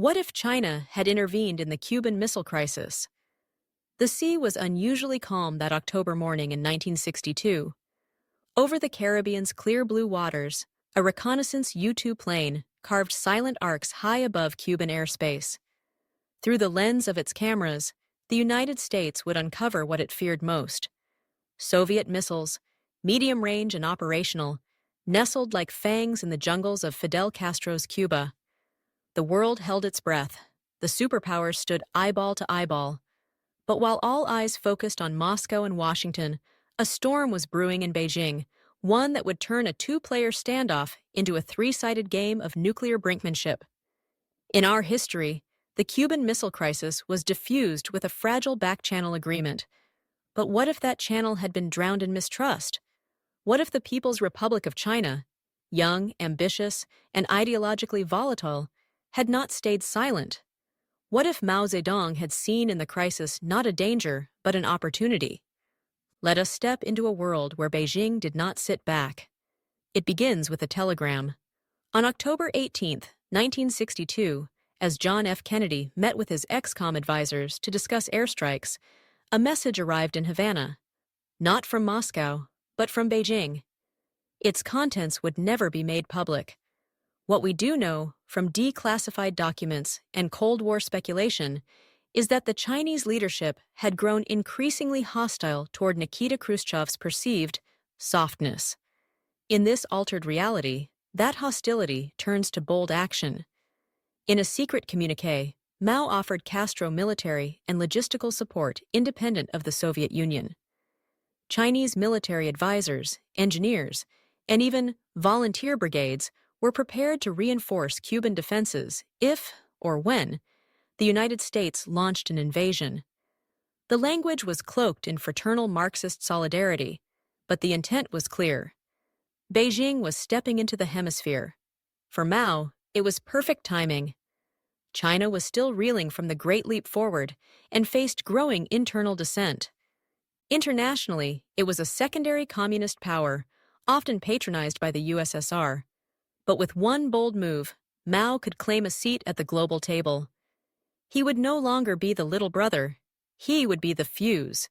What if China had intervened in the Cuban Missile Crisis? The sea was unusually calm that October morning in 1962. Over the Caribbean's clear blue waters, a reconnaissance U-2 plane carved silent arcs high above Cuban airspace. Through the lens of its cameras, the United States would uncover what it feared most. Soviet missiles, medium range and operational, nestled like fangs in the jungles of Fidel Castro's Cuba. The world held its breath. The superpowers stood eyeball to eyeball. But while all eyes focused on Moscow and Washington, a storm was brewing in Beijing, one that would turn a two-player standoff into a three-sided game of nuclear brinkmanship. In our history, the Cuban Missile Crisis was diffused with a fragile back-channel agreement. But what if that channel had been drowned in mistrust? What if the People's Republic of China, young, ambitious, and ideologically volatile, had not stayed silent? What if Mao Zedong had seen in the crisis not a danger, but an opportunity? Let us step into a world where Beijing did not sit back. It begins with a telegram. On October 18, 1962, as John F. Kennedy met with his ex-com advisors to discuss airstrikes, a message arrived in Havana. Not from Moscow, but from Beijing. Its contents would never be made public. What we do know from declassified documents and Cold War speculation is that the Chinese leadership had grown increasingly hostile toward Nikita Khrushchev's perceived softness. In this altered reality, that hostility turns to bold action. In a secret communiqué, Mao offered Castro military and logistical support independent of the Soviet Union. Chinese military advisors, engineers, and even volunteer brigades were prepared to reinforce Cuban defenses if, or when, the United States launched an invasion. The language was cloaked in fraternal Marxist solidarity, but the intent was clear. Beijing was stepping into the hemisphere. For Mao, it was perfect timing. China was still reeling from the Great Leap Forward and faced growing internal dissent. Internationally, it was a secondary communist power, often patronized by the USSR. But with one bold move, Mao could claim a seat at the global table. He would no longer be the little brother. He would be the fuse.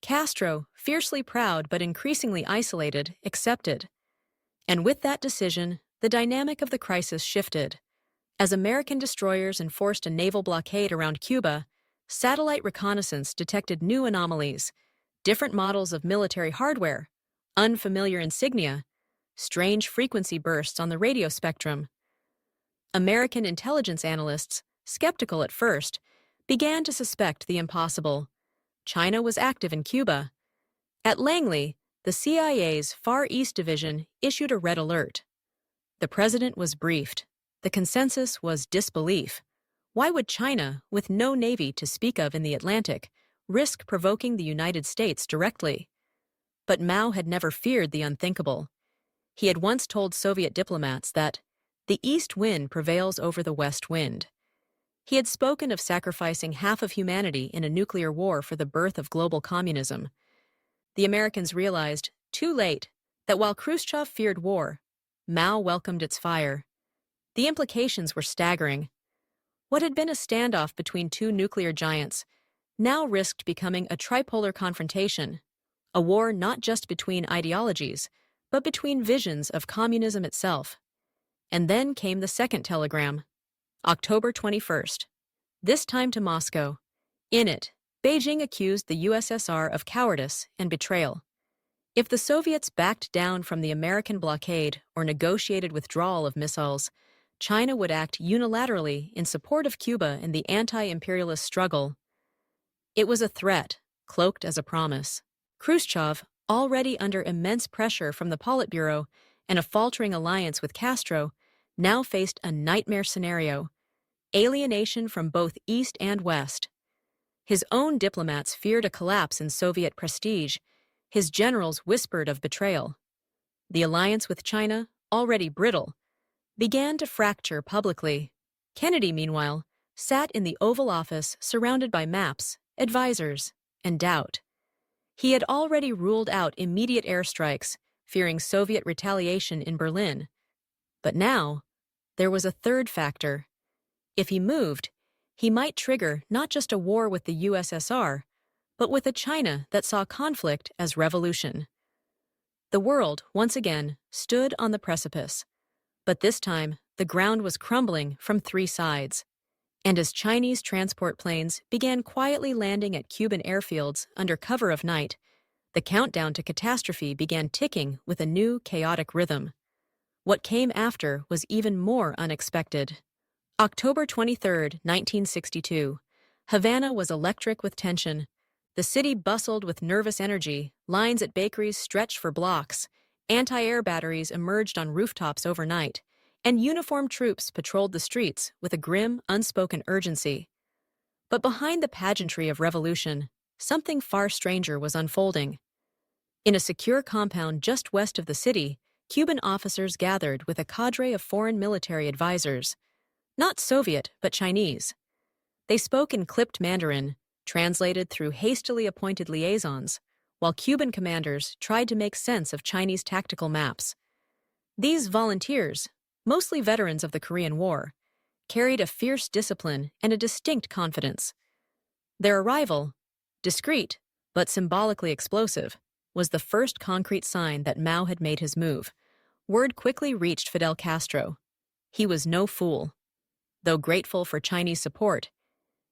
Castro, fiercely proud but increasingly isolated, accepted. And with that decision, the dynamic of the crisis shifted. As American destroyers enforced a naval blockade around Cuba, satellite reconnaissance detected new anomalies, different models of military hardware, unfamiliar insignia, strange frequency bursts on the radio spectrum. American intelligence analysts, skeptical at first, began to suspect the impossible. China was active in Cuba. At Langley, the CIA's Far East Division issued a red alert. The president was briefed. The consensus was disbelief. Why would China, with no navy to speak of in the Atlantic, risk provoking the United States directly? But Mao had never feared the unthinkable. He had once told Soviet diplomats that the east wind prevails over the west wind. He had spoken of sacrificing half of humanity in a nuclear war for the birth of global communism. The Americans realized, too late, that while Khrushchev feared war, Mao welcomed its fire. The implications were staggering. What had been a standoff between two nuclear giants now risked becoming a tripolar confrontation, a war not just between ideologies, but between visions of communism itself. And then came the second telegram, October 21st, this time to Moscow. In it, Beijing accused the USSR of cowardice and betrayal. If the Soviets backed down from the American blockade or negotiated withdrawal of missiles, China would act unilaterally in support of Cuba in the anti-imperialist struggle. It was a threat, cloaked as a promise. Khrushchev, already under immense pressure from the Politburo and a faltering alliance with Castro, now faced a nightmare scenario: alienation from both East and West. His own diplomats feared a collapse in Soviet prestige. His generals whispered of betrayal. The alliance with China, already brittle, began to fracture publicly. Kennedy, meanwhile, sat in the Oval Office surrounded by maps, advisors, and doubt. He had already ruled out immediate airstrikes, fearing Soviet retaliation in Berlin. But now, there was a third factor. If he moved, he might trigger not just a war with the USSR, but with a China that saw conflict as revolution. The world, once again, stood on the precipice. But this time, the ground was crumbling from three sides. And as Chinese transport planes began quietly landing at Cuban airfields under cover of night, the countdown to catastrophe began ticking with a new, chaotic rhythm. What came after was even more unexpected. October 23, 1962. Havana was electric with tension. The city bustled with nervous energy, lines at bakeries stretched for blocks, anti-air batteries emerged on rooftops overnight, and uniformed troops patrolled the streets with a grim, unspoken urgency. But behind the pageantry of revolution, something far stranger was unfolding. In a secure compound just west of the city, Cuban officers gathered with a cadre of foreign military advisors. Not Soviet, but Chinese. They spoke in clipped Mandarin, translated through hastily appointed liaisons, while Cuban commanders tried to make sense of Chinese tactical maps. These volunteers, mostly veterans of the Korean War, carried a fierce discipline and a distinct confidence. Their arrival, discreet but symbolically explosive, was the first concrete sign that Mao had made his move. Word quickly reached Fidel Castro. He was no fool. Though grateful for Chinese support,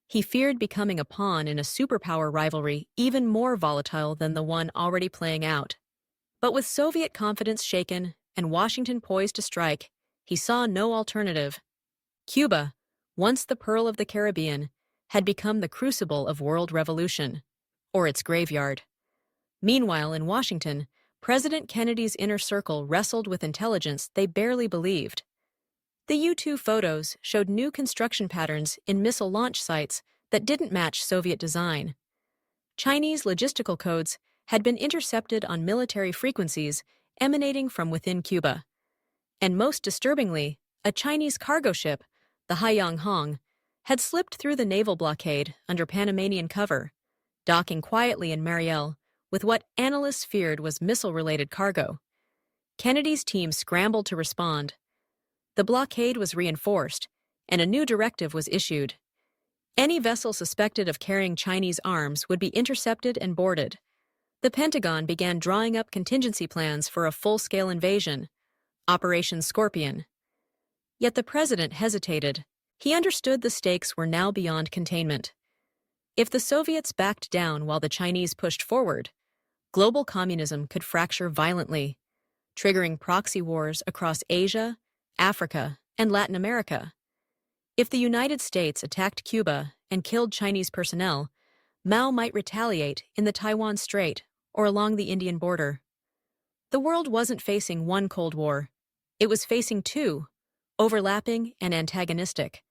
he feared becoming a pawn in a superpower rivalry even more volatile than the one already playing out. But with Soviet confidence shaken and Washington poised to strike, he saw no alternative. Cuba, once the pearl of the Caribbean, had become the crucible of world revolution, or its graveyard. Meanwhile, in Washington, President Kennedy's inner circle wrestled with intelligence they barely believed. The U-2 photos showed new construction patterns in missile launch sites that didn't match Soviet design. Chinese logistical codes had been intercepted on military frequencies emanating from within Cuba. And most disturbingly, a Chinese cargo ship, the Haiyang Hong, had slipped through the naval blockade under Panamanian cover, docking quietly in Mariel with what analysts feared was missile-related cargo. Kennedy's team scrambled to respond. The blockade was reinforced, and a new directive was issued. Any vessel suspected of carrying Chinese arms would be intercepted and boarded. The Pentagon began drawing up contingency plans for a full-scale invasion, Operation Scorpion. Yet the president hesitated. He understood the stakes were now beyond containment. If the Soviets backed down while the Chinese pushed forward, global communism could fracture violently, triggering proxy wars across Asia, Africa, and Latin America. If the United States attacked Cuba and killed Chinese personnel, Mao might retaliate in the Taiwan Strait or along the Indian border. The world wasn't facing one Cold War. It was facing two, overlapping and antagonistic.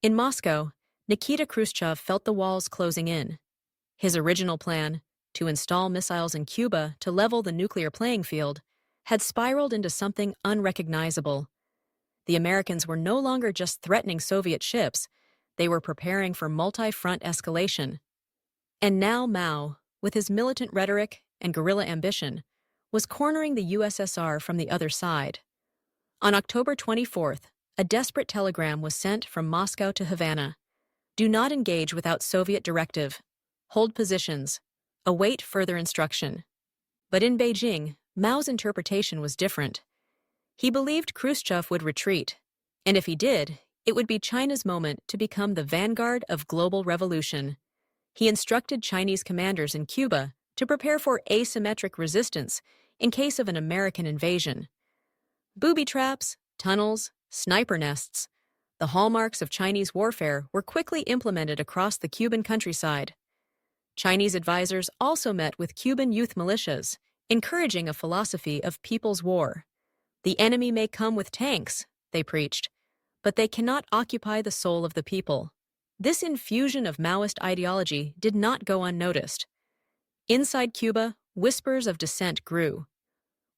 In Moscow, Nikita Khrushchev felt the walls closing in. His original plan, to install missiles in Cuba to level the nuclear playing field, had spiraled into something unrecognizable. The Americans were no longer just threatening Soviet ships, they were preparing for multi-front escalation. And now Mao, with his militant rhetoric and guerrilla ambition, was cornering the USSR from the other side. On October 24th, a desperate telegram was sent from Moscow to Havana. Do not engage without Soviet directive. Hold positions. Await further instruction. But in Beijing, Mao's interpretation was different. He believed Khrushchev would retreat, and if he did, it would be China's moment to become the vanguard of global revolution. He instructed Chinese commanders in Cuba to prepare for asymmetric resistance in case of an American invasion. Booby traps, tunnels, sniper nests, the hallmarks of Chinese warfare were quickly implemented across the Cuban countryside. Chinese advisors also met with Cuban youth militias, encouraging a philosophy of people's war. The enemy may come with tanks, they preached, but they cannot occupy the soul of the people. This infusion of Maoist ideology did not go unnoticed. Inside Cuba, whispers of dissent grew.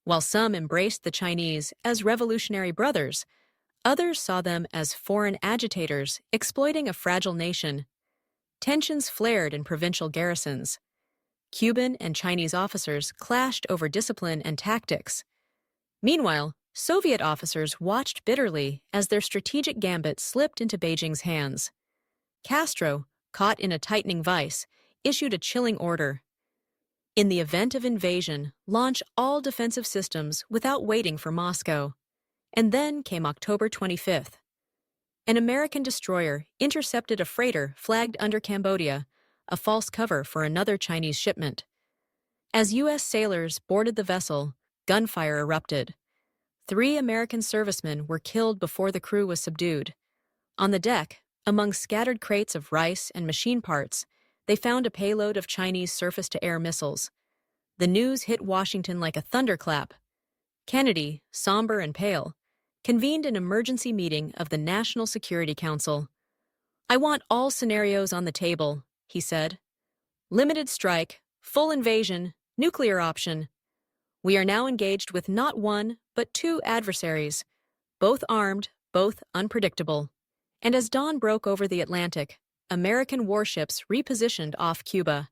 While some embraced the Chinese as revolutionary brothers, others saw them as foreign agitators exploiting a fragile nation. Tensions flared in provincial garrisons. Cuban and Chinese officers clashed over discipline and tactics. Meanwhile, Soviet officers watched bitterly as their strategic gambit slipped into Beijing's hands. Castro, caught in a tightening vice, issued a chilling order. In the event of invasion, launch all defensive systems without waiting for Moscow. And then came October 25th. An American destroyer intercepted a freighter flagged under Cambodia, a false cover for another Chinese shipment. As U.S. sailors boarded the vessel, gunfire erupted. 3 American servicemen were killed before the crew was subdued. On the deck, among scattered crates of rice and machine parts, they found a payload of Chinese surface-to-air missiles. The news hit Washington like a thunderclap. Kennedy, somber and pale, convened an emergency meeting of the National Security Council. "I want all scenarios on the table," he said. "Limited strike, full invasion, nuclear option. We are now engaged with not one, but 2 adversaries, both armed, both unpredictable." And as dawn broke over the Atlantic, American warships repositioned off Cuba.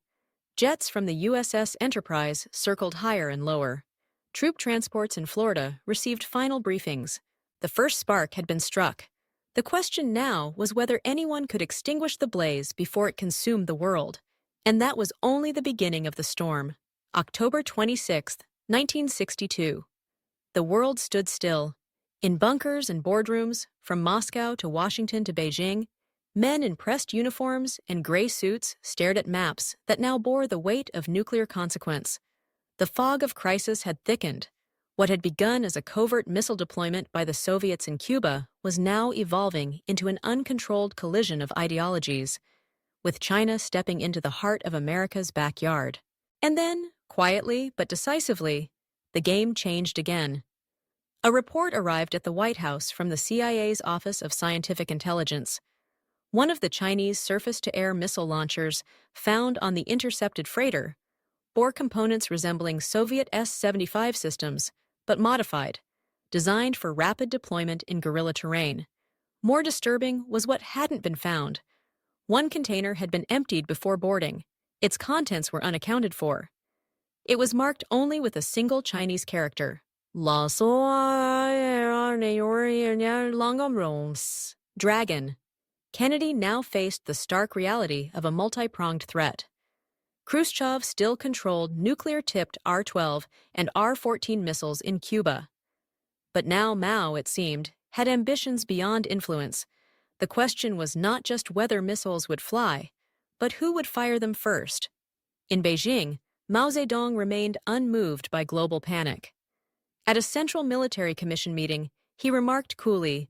Jets from the USS Enterprise circled higher and lower. Troop transports in Florida received final briefings. The first spark had been struck. The question now was whether anyone could extinguish the blaze before it consumed the world. And that was only the beginning of the storm. October 26, 1962. The world stood still. In bunkers and boardrooms, from Moscow to Washington to Beijing, men in pressed uniforms and gray suits stared at maps that now bore the weight of nuclear consequence. The fog of crisis had thickened. What had begun as a covert missile deployment by the Soviets in Cuba was now evolving into an uncontrolled collision of ideologies, with China stepping into the heart of America's backyard. And then, quietly but decisively, the game changed again. A report arrived at the White House from the CIA's Office of Scientific Intelligence. One of the Chinese surface-to-air missile launchers found on the intercepted freighter bore components resembling Soviet S-75 systems, but modified, designed for rapid deployment in guerrilla terrain. More disturbing was what hadn't been found. One container had been emptied before boarding. Its contents were unaccounted for. It was marked only with a single Chinese character, Dragon. Kennedy now faced the stark reality of a multi-pronged threat. Khrushchev still controlled nuclear-tipped R-12 and R-14 missiles in Cuba. But now Mao, it seemed, had ambitions beyond influence. The question was not just whether missiles would fly, but who would fire them first. In Beijing, Mao Zedong remained unmoved by global panic. At a Central Military Commission meeting, he remarked coolly,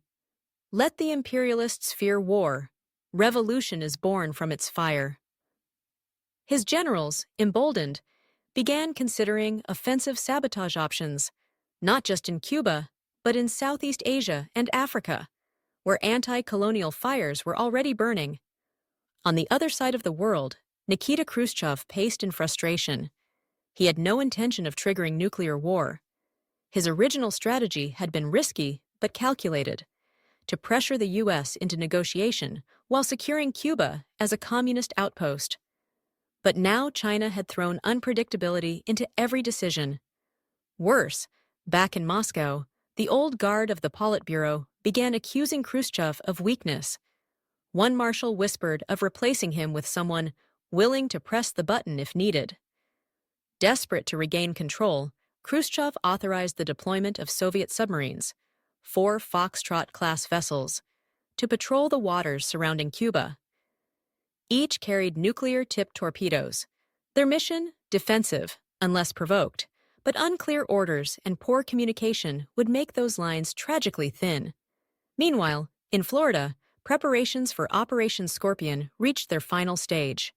"Let the imperialists fear war. Revolution is born from its fire." His generals, emboldened, began considering offensive sabotage options, not just in Cuba, but in Southeast Asia and Africa, where anti-colonial fires were already burning. On the other side of the world, Nikita Khrushchev paced in frustration. He had no intention of triggering nuclear war. His original strategy had been risky but calculated, to pressure the U.S. into negotiation while securing Cuba as a communist outpost. But now China had thrown unpredictability into every decision. Worse, back in Moscow, the old guard of the Politburo began accusing Khrushchev of weakness. One marshal whispered of replacing him with someone willing to press the button if needed. Desperate to regain control, Khrushchev authorized the deployment of Soviet submarines, 4 Foxtrot-class vessels, to patrol the waters surrounding Cuba. Each carried nuclear-tipped torpedoes. Their mission, defensive, unless provoked, but unclear orders and poor communication would make those lines tragically thin. Meanwhile, in Florida, preparations for Operation Scorpion reached their final stage.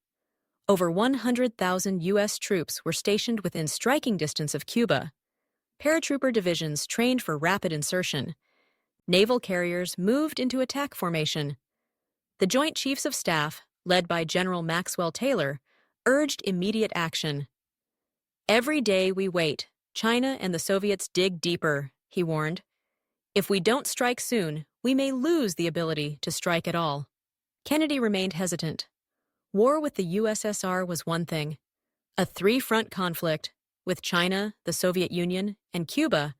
Over 100,000 U.S. troops were stationed within striking distance of Cuba. Paratrooper divisions trained for rapid insertion. Naval carriers moved into attack formation. The Joint Chiefs of Staff, led by General Maxwell Taylor, urged immediate action. "Every day we wait, China and the Soviets dig deeper," he warned. "If we don't strike soon, we may lose the ability to strike at all." Kennedy remained hesitant. War with the USSR was one thing. A 3-front conflict, with China, the Soviet Union, and Cuba,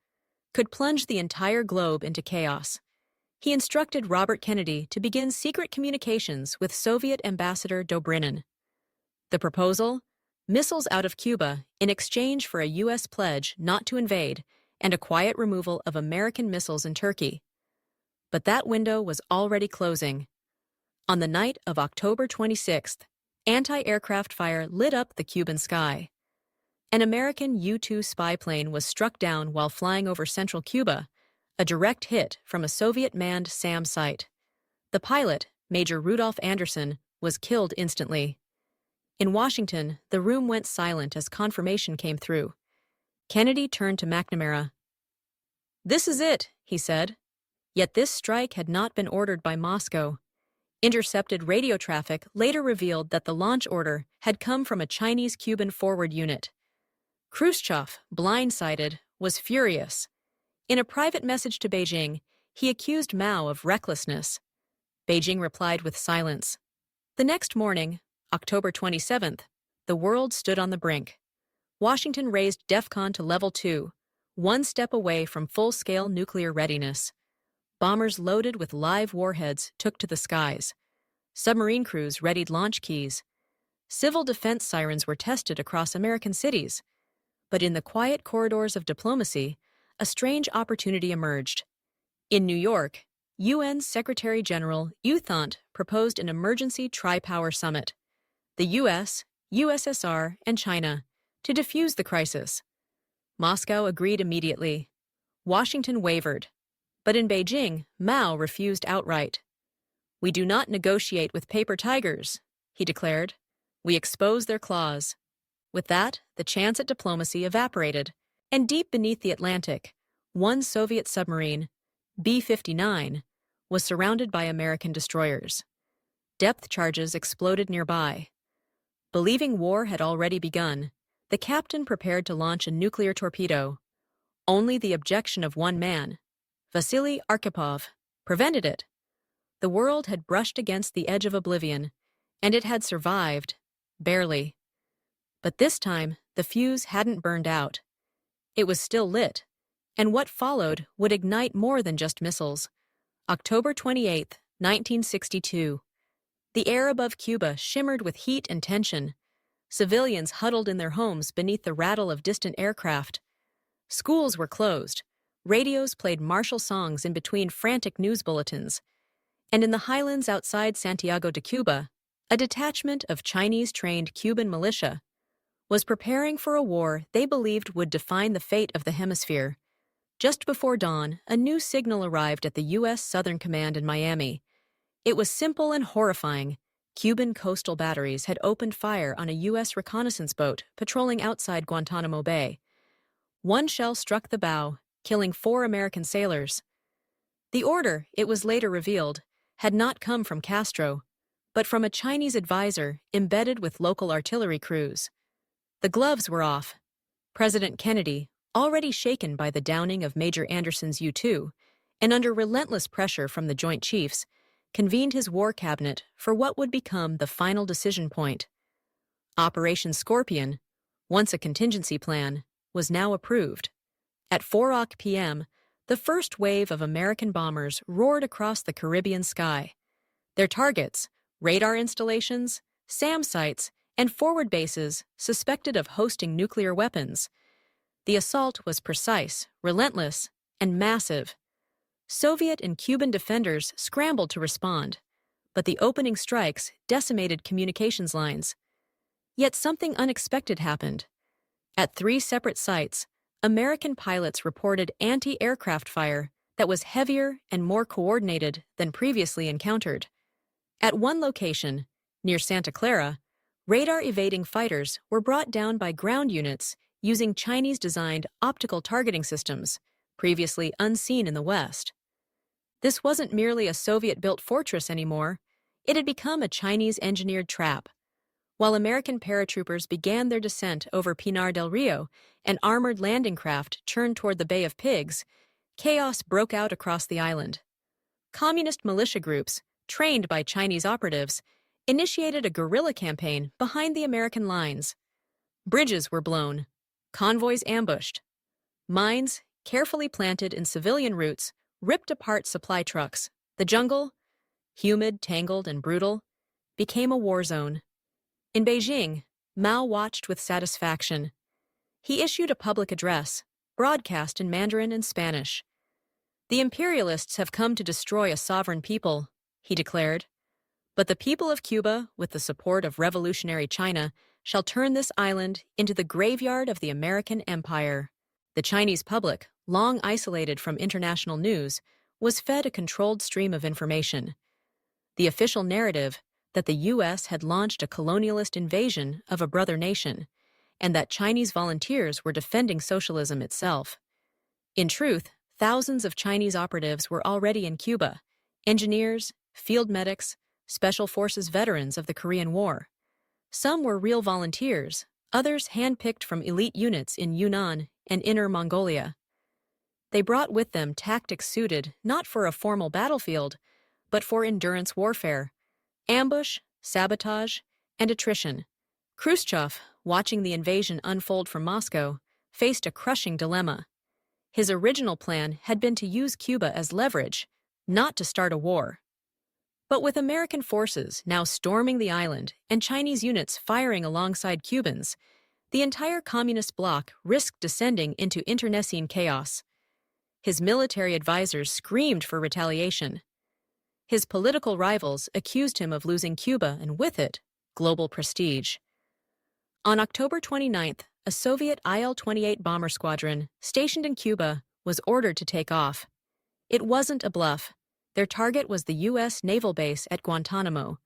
could plunge the entire globe into chaos. He instructed Robert Kennedy to begin secret communications with Soviet Ambassador Dobrynin. The proposal? Missiles out of Cuba in exchange for a U.S. pledge not to invade and a quiet removal of American missiles in Turkey. But that window was already closing. On the night of October 26th, anti-aircraft fire lit up the Cuban sky. An American U-2 spy plane was struck down while flying over central Cuba, a direct hit from a Soviet-manned SAM site. The pilot, Major Rudolf Anderson, was killed instantly. In Washington, the room went silent as confirmation came through. Kennedy turned to McNamara. "This is it," he said. Yet this strike had not been ordered by Moscow. Intercepted radio traffic later revealed that the launch order had come from a Chinese-Cuban forward unit. Khrushchev, blindsided, was furious. In a private message to Beijing, he accused Mao of recklessness. Beijing replied with silence. The next morning, October 27th, the world stood on the brink. Washington raised DEFCON to level 2, one step away from full-scale nuclear readiness. Bombers loaded with live warheads took to the skies. Submarine crews readied launch keys. Civil defense sirens were tested across American cities. But in the quiet corridors of diplomacy, a strange opportunity emerged. In New York, UN Secretary General U Thant proposed an emergency tri-power summit. The US, USSR, and China, to defuse the crisis. Moscow agreed immediately. Washington wavered. But in Beijing, Mao refused outright. "We do not negotiate with paper tigers," he declared. "We expose their claws." With that, the chance at diplomacy evaporated, and deep beneath the Atlantic, one Soviet submarine, B-59, was surrounded by American destroyers. Depth charges exploded nearby. Believing war had already begun, the captain prepared to launch a nuclear torpedo. Only the objection of one man, Vasily Arkhipov, prevented it. The world had brushed against the edge of oblivion, and it had survived, barely. But this time, the fuse hadn't burned out. It was still lit, and what followed would ignite more than just missiles. October 28, 1962. The air above Cuba shimmered with heat and tension. Civilians huddled in their homes beneath the rattle of distant aircraft. Schools were closed. Radios played martial songs in between frantic news bulletins. And in the highlands outside Santiago de Cuba, a detachment of Chinese-trained Cuban militia was preparing for a war they believed would define the fate of the hemisphere. Just before dawn, a new signal arrived at the U.S. Southern Command in Miami. It was simple and horrifying. Cuban coastal batteries had opened fire on a U.S. reconnaissance boat patrolling outside Guantanamo Bay. One shell struck the bow, killing 4 American sailors. The order, it was later revealed, had not come from Castro, but from a Chinese advisor embedded with local artillery crews. The gloves were off. President Kennedy, already shaken by the downing of Major Anderson's U-2, and under relentless pressure from the Joint Chiefs, convened his war cabinet for what would become the final decision point. Operation Scorpion, once a contingency plan, was now approved. At 4 p.m., the first wave of American bombers roared across the Caribbean sky. Their targets, radar installations, SAM sites, and forward bases suspected of hosting nuclear weapons. The assault was precise, relentless, and massive. Soviet and Cuban defenders scrambled to respond, but the opening strikes decimated communications lines. Yet something unexpected happened. At 3 separate sites, American pilots reported anti-aircraft fire that was heavier and more coordinated than previously encountered. At one location, near Santa Clara, radar-evading fighters were brought down by ground units using Chinese-designed optical targeting systems, previously unseen in the West. This wasn't merely a Soviet-built fortress anymore. It had become a Chinese-engineered trap. While American paratroopers began their descent over Pinar del Rio, an armored landing craft churned toward the Bay of Pigs, chaos broke out across the island. Communist militia groups, trained by Chinese operatives, initiated a guerrilla campaign behind the American lines. Bridges were blown, convoys ambushed. Mines, carefully planted in civilian routes, ripped apart supply trucks. The jungle, humid, tangled, and brutal, became a war zone. In Beijing, Mao watched with satisfaction. He issued a public address, broadcast in Mandarin and Spanish. "The imperialists have come to destroy a sovereign people," he declared. "But the people of Cuba, with the support of revolutionary China, shall turn this island into the graveyard of the American empire." The Chinese public, long isolated from international news, was fed a controlled stream of information. The official narrative that the U.S. had launched a colonialist invasion of a brother nation, and that Chinese volunteers were defending socialism itself. In truth, thousands of Chinese operatives were already in Cuba, engineers, field medics, special forces veterans of the Korean War. Some were real volunteers, others handpicked from elite units in Yunnan and Inner Mongolia. They brought with them tactics suited not for a formal battlefield, but for endurance warfare, ambush, sabotage, and attrition. Khrushchev, watching the invasion unfold from Moscow, faced a crushing dilemma. His original plan had been to use Cuba as leverage, not to start a war. But with American forces now storming the island and Chinese units firing alongside Cubans, the entire communist bloc risked descending into internecine chaos. His military advisors screamed for retaliation. His political rivals accused him of losing Cuba and with it, global prestige. On October 29th, a Soviet Il-28 bomber squadron stationed in Cuba was ordered to take off. It wasn't a bluff. Their target was the U.S. naval base at Guantanamo.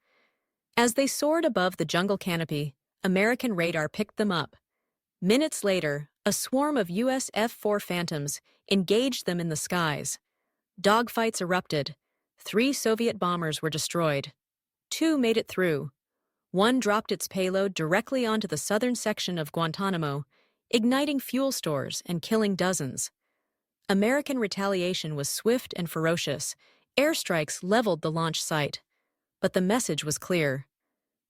As they soared above the jungle canopy, American radar picked them up. Minutes later, a swarm of U.S. F-4 Phantoms engaged them in the skies. Dogfights erupted. 3 Soviet bombers were destroyed. 2 made it through. One dropped its payload directly onto the southern section of Guantanamo, igniting fuel stores and killing dozens. American retaliation was swift and ferocious. Airstrikes leveled the launch site. But the message was clear.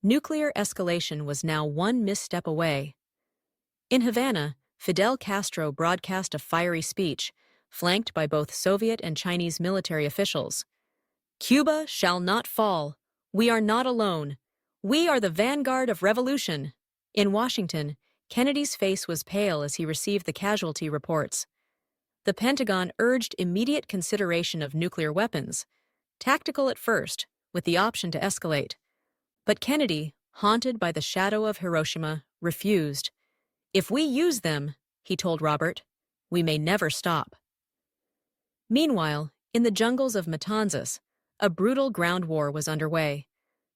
Nuclear escalation was now one misstep away. In Havana, Fidel Castro broadcast a fiery speech, flanked by both Soviet and Chinese military officials. "Cuba shall not fall. We are not alone. We are the vanguard of revolution." In Washington, Kennedy's face was pale as he received the casualty reports. The Pentagon urged immediate consideration of nuclear weapons, tactical at first, with the option to escalate. But Kennedy, haunted by the shadow of Hiroshima, refused. "If we use them," he told Robert, "we may never stop." Meanwhile, in the jungles of Matanzas, a brutal ground war was underway.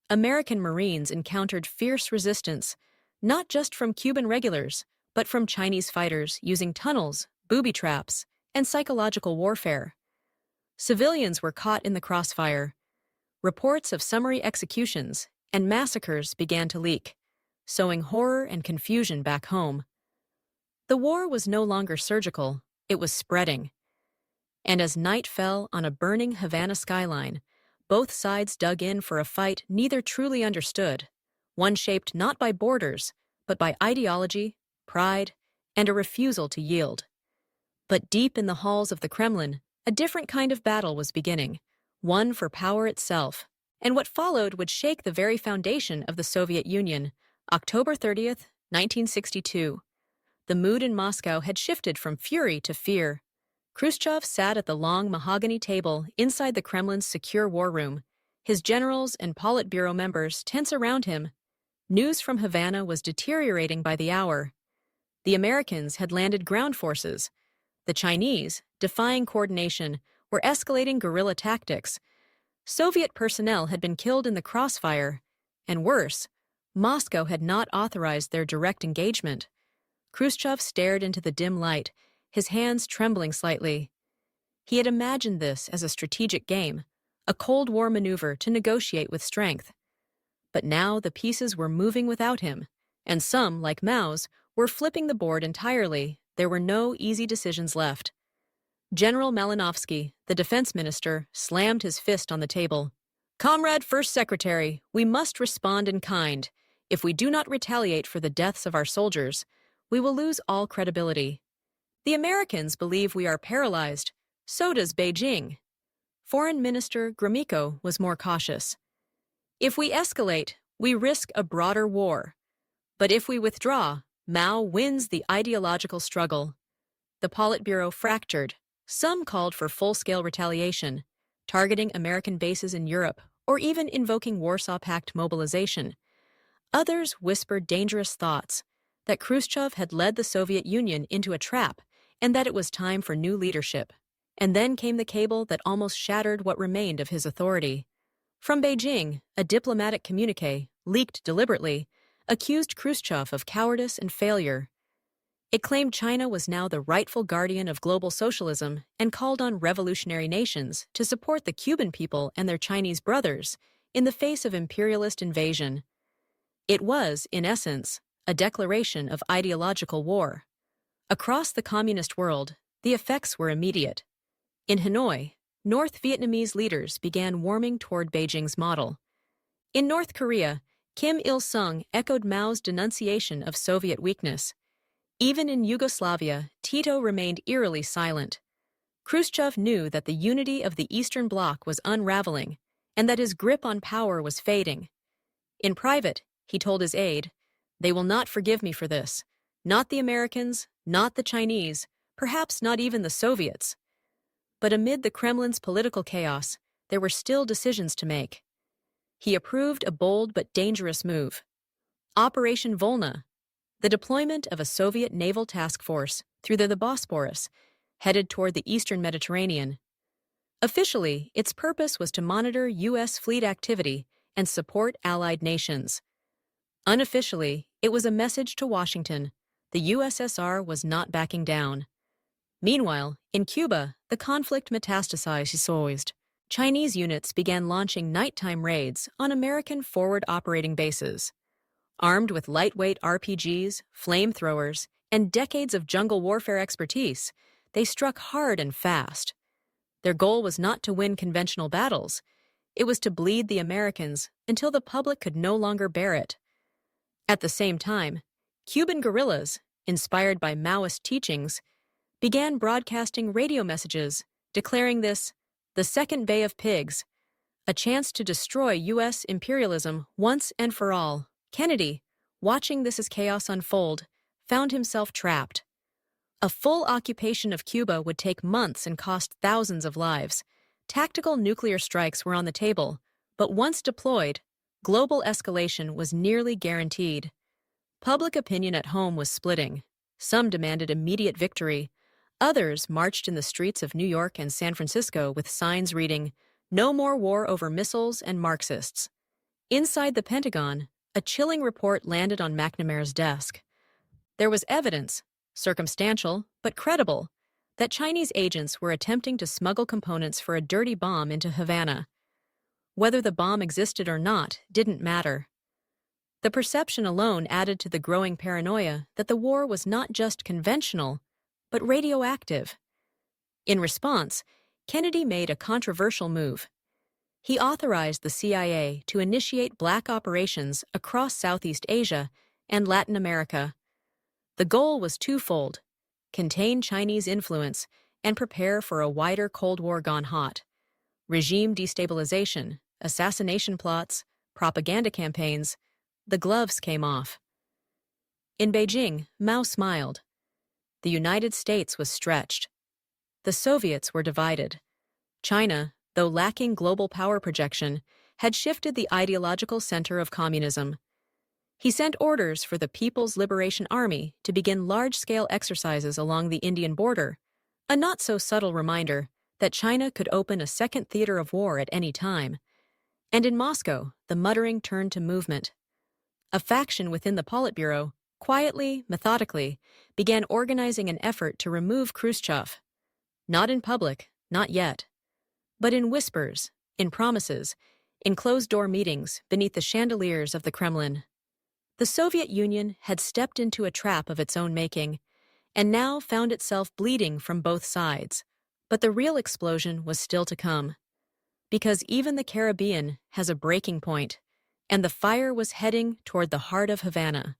American Marines encountered fierce resistance, not just from Cuban regulars, but from Chinese fighters using tunnels, booby traps, and psychological warfare. Civilians were caught in the crossfire. Reports of summary executions and massacres began to leak, sowing horror and confusion back home. The war was no longer surgical, it was spreading. And as night fell on a burning Havana skyline, both sides dug in for a fight neither truly understood, one shaped not by borders, but by ideology, pride, and a refusal to yield. But deep in the halls of the Kremlin, a different kind of battle was beginning, one for power itself, and what followed would shake the very foundation of the Soviet Union. October 30th, 1962. The mood in Moscow had shifted from fury to fear. Khrushchev sat at the long mahogany table inside the Kremlin's secure war room, his generals and Politburo members tense around him. News from Havana was deteriorating by the hour. The Americans had landed ground forces. The Chinese, defying coordination, were escalating guerrilla tactics. Soviet personnel had been killed in the crossfire, and worse, Moscow had not authorized their direct engagement. Khrushchev stared into the dim light, his hands trembling slightly. He had imagined this as a strategic game, a Cold War maneuver to negotiate with strength. But now the pieces were moving without him, and some, like Mao's, were flipping the board entirely. There were no easy decisions left. General Malinovsky, the defense minister, slammed his fist on the table. "Comrade First Secretary, we must respond in kind. If we do not retaliate for the deaths of our soldiers, we will lose all credibility." The Americans believe we are paralyzed. So does Beijing. Foreign Minister Gromyko was more cautious. If we escalate, we risk a broader war. But if we withdraw, Mao wins the ideological struggle. The Politburo fractured. Some called for full-scale retaliation, targeting American bases in Europe, or even invoking Warsaw Pact mobilization. Others whispered dangerous thoughts, that Khrushchev had led the Soviet Union into a trap and that it was time for new leadership. And then came the cable that almost shattered what remained of his authority. From Beijing, a diplomatic communiqué, leaked deliberately, accused Khrushchev of cowardice and failure. It claimed China was now the rightful guardian of global socialism and called on revolutionary nations to support the Cuban people and their Chinese brothers in the face of imperialist invasion. It was, in essence, a declaration of ideological war. Across the communist world, the effects were immediate. In Hanoi, North Vietnamese leaders began warming toward Beijing's model. In North Korea, Kim Il-sung echoed Mao's denunciation of Soviet weakness. Even in Yugoslavia, Tito remained eerily silent. Khrushchev knew that the unity of the Eastern Bloc was unraveling and that his grip on power was fading. In private, he told his aide, "They will not forgive me for this. Not the Americans, not the Chinese, perhaps not even the Soviets." But amid the Kremlin's political chaos, there were still decisions to make. He approved a bold but dangerous move. Operation Volna, the deployment of a Soviet naval task force through the Bosporus, headed toward the eastern Mediterranean. Officially, its purpose was to monitor U.S. fleet activity and support allied nations. Unofficially, it was a message to Washington: the USSR was not backing down. Meanwhile, in Cuba, the conflict metastasized. Chinese units began launching nighttime raids on American forward operating bases. Armed with lightweight RPGs, flamethrowers, and decades of jungle warfare expertise, they struck hard and fast. Their goal was not to win conventional battles. It was to bleed the Americans until the public could no longer bear it. At the same time, Cuban guerrillas, inspired by Maoist teachings, began broadcasting radio messages declaring this the Second Bay of Pigs, a chance to destroy U.S. imperialism once and for all. Kennedy, watching this as chaos unfold, found himself trapped. A full occupation of Cuba would take months and cost thousands of lives. Tactical nuclear strikes were on the table, but once deployed, global escalation was nearly guaranteed. Public opinion at home was splitting. Some demanded immediate victory. Others marched in the streets of New York and San Francisco with signs reading, "No more war over missiles and Marxists." Inside the Pentagon, a chilling report landed on McNamara's desk. There was evidence, circumstantial but credible, that Chinese agents were attempting to smuggle components for a dirty bomb into Havana. Whether the bomb existed or not didn't matter. The perception alone added to the growing paranoia that the war was not just conventional, but radioactive. In response, Kennedy made a controversial move. He authorized the CIA to initiate black operations across Southeast Asia and Latin America. The goal was twofold: contain Chinese influence and prepare for a wider Cold War gone hot. Regime destabilization, assassination plots, propaganda campaigns, the gloves came off. In Beijing, Mao smiled. The United States was stretched. The Soviets were divided. China, though lacking global power projection, had shifted the ideological center of communism. He sent orders for the People's Liberation Army to begin large-scale exercises along the Indian border, a not-so-subtle reminder that China could open a second theater of war at any time. And in Moscow, the muttering turned to movement. A faction within the Politburo, quietly, methodically, began organizing an effort to remove Khrushchev. Not in public, not yet. But in whispers, in promises, in closed-door meetings beneath the chandeliers of the Kremlin. The Soviet Union had stepped into a trap of its own making, and now found itself bleeding from both sides. But the real explosion was still to come. Because even the Caribbean has a breaking point, and the fire was heading toward the heart of Havana.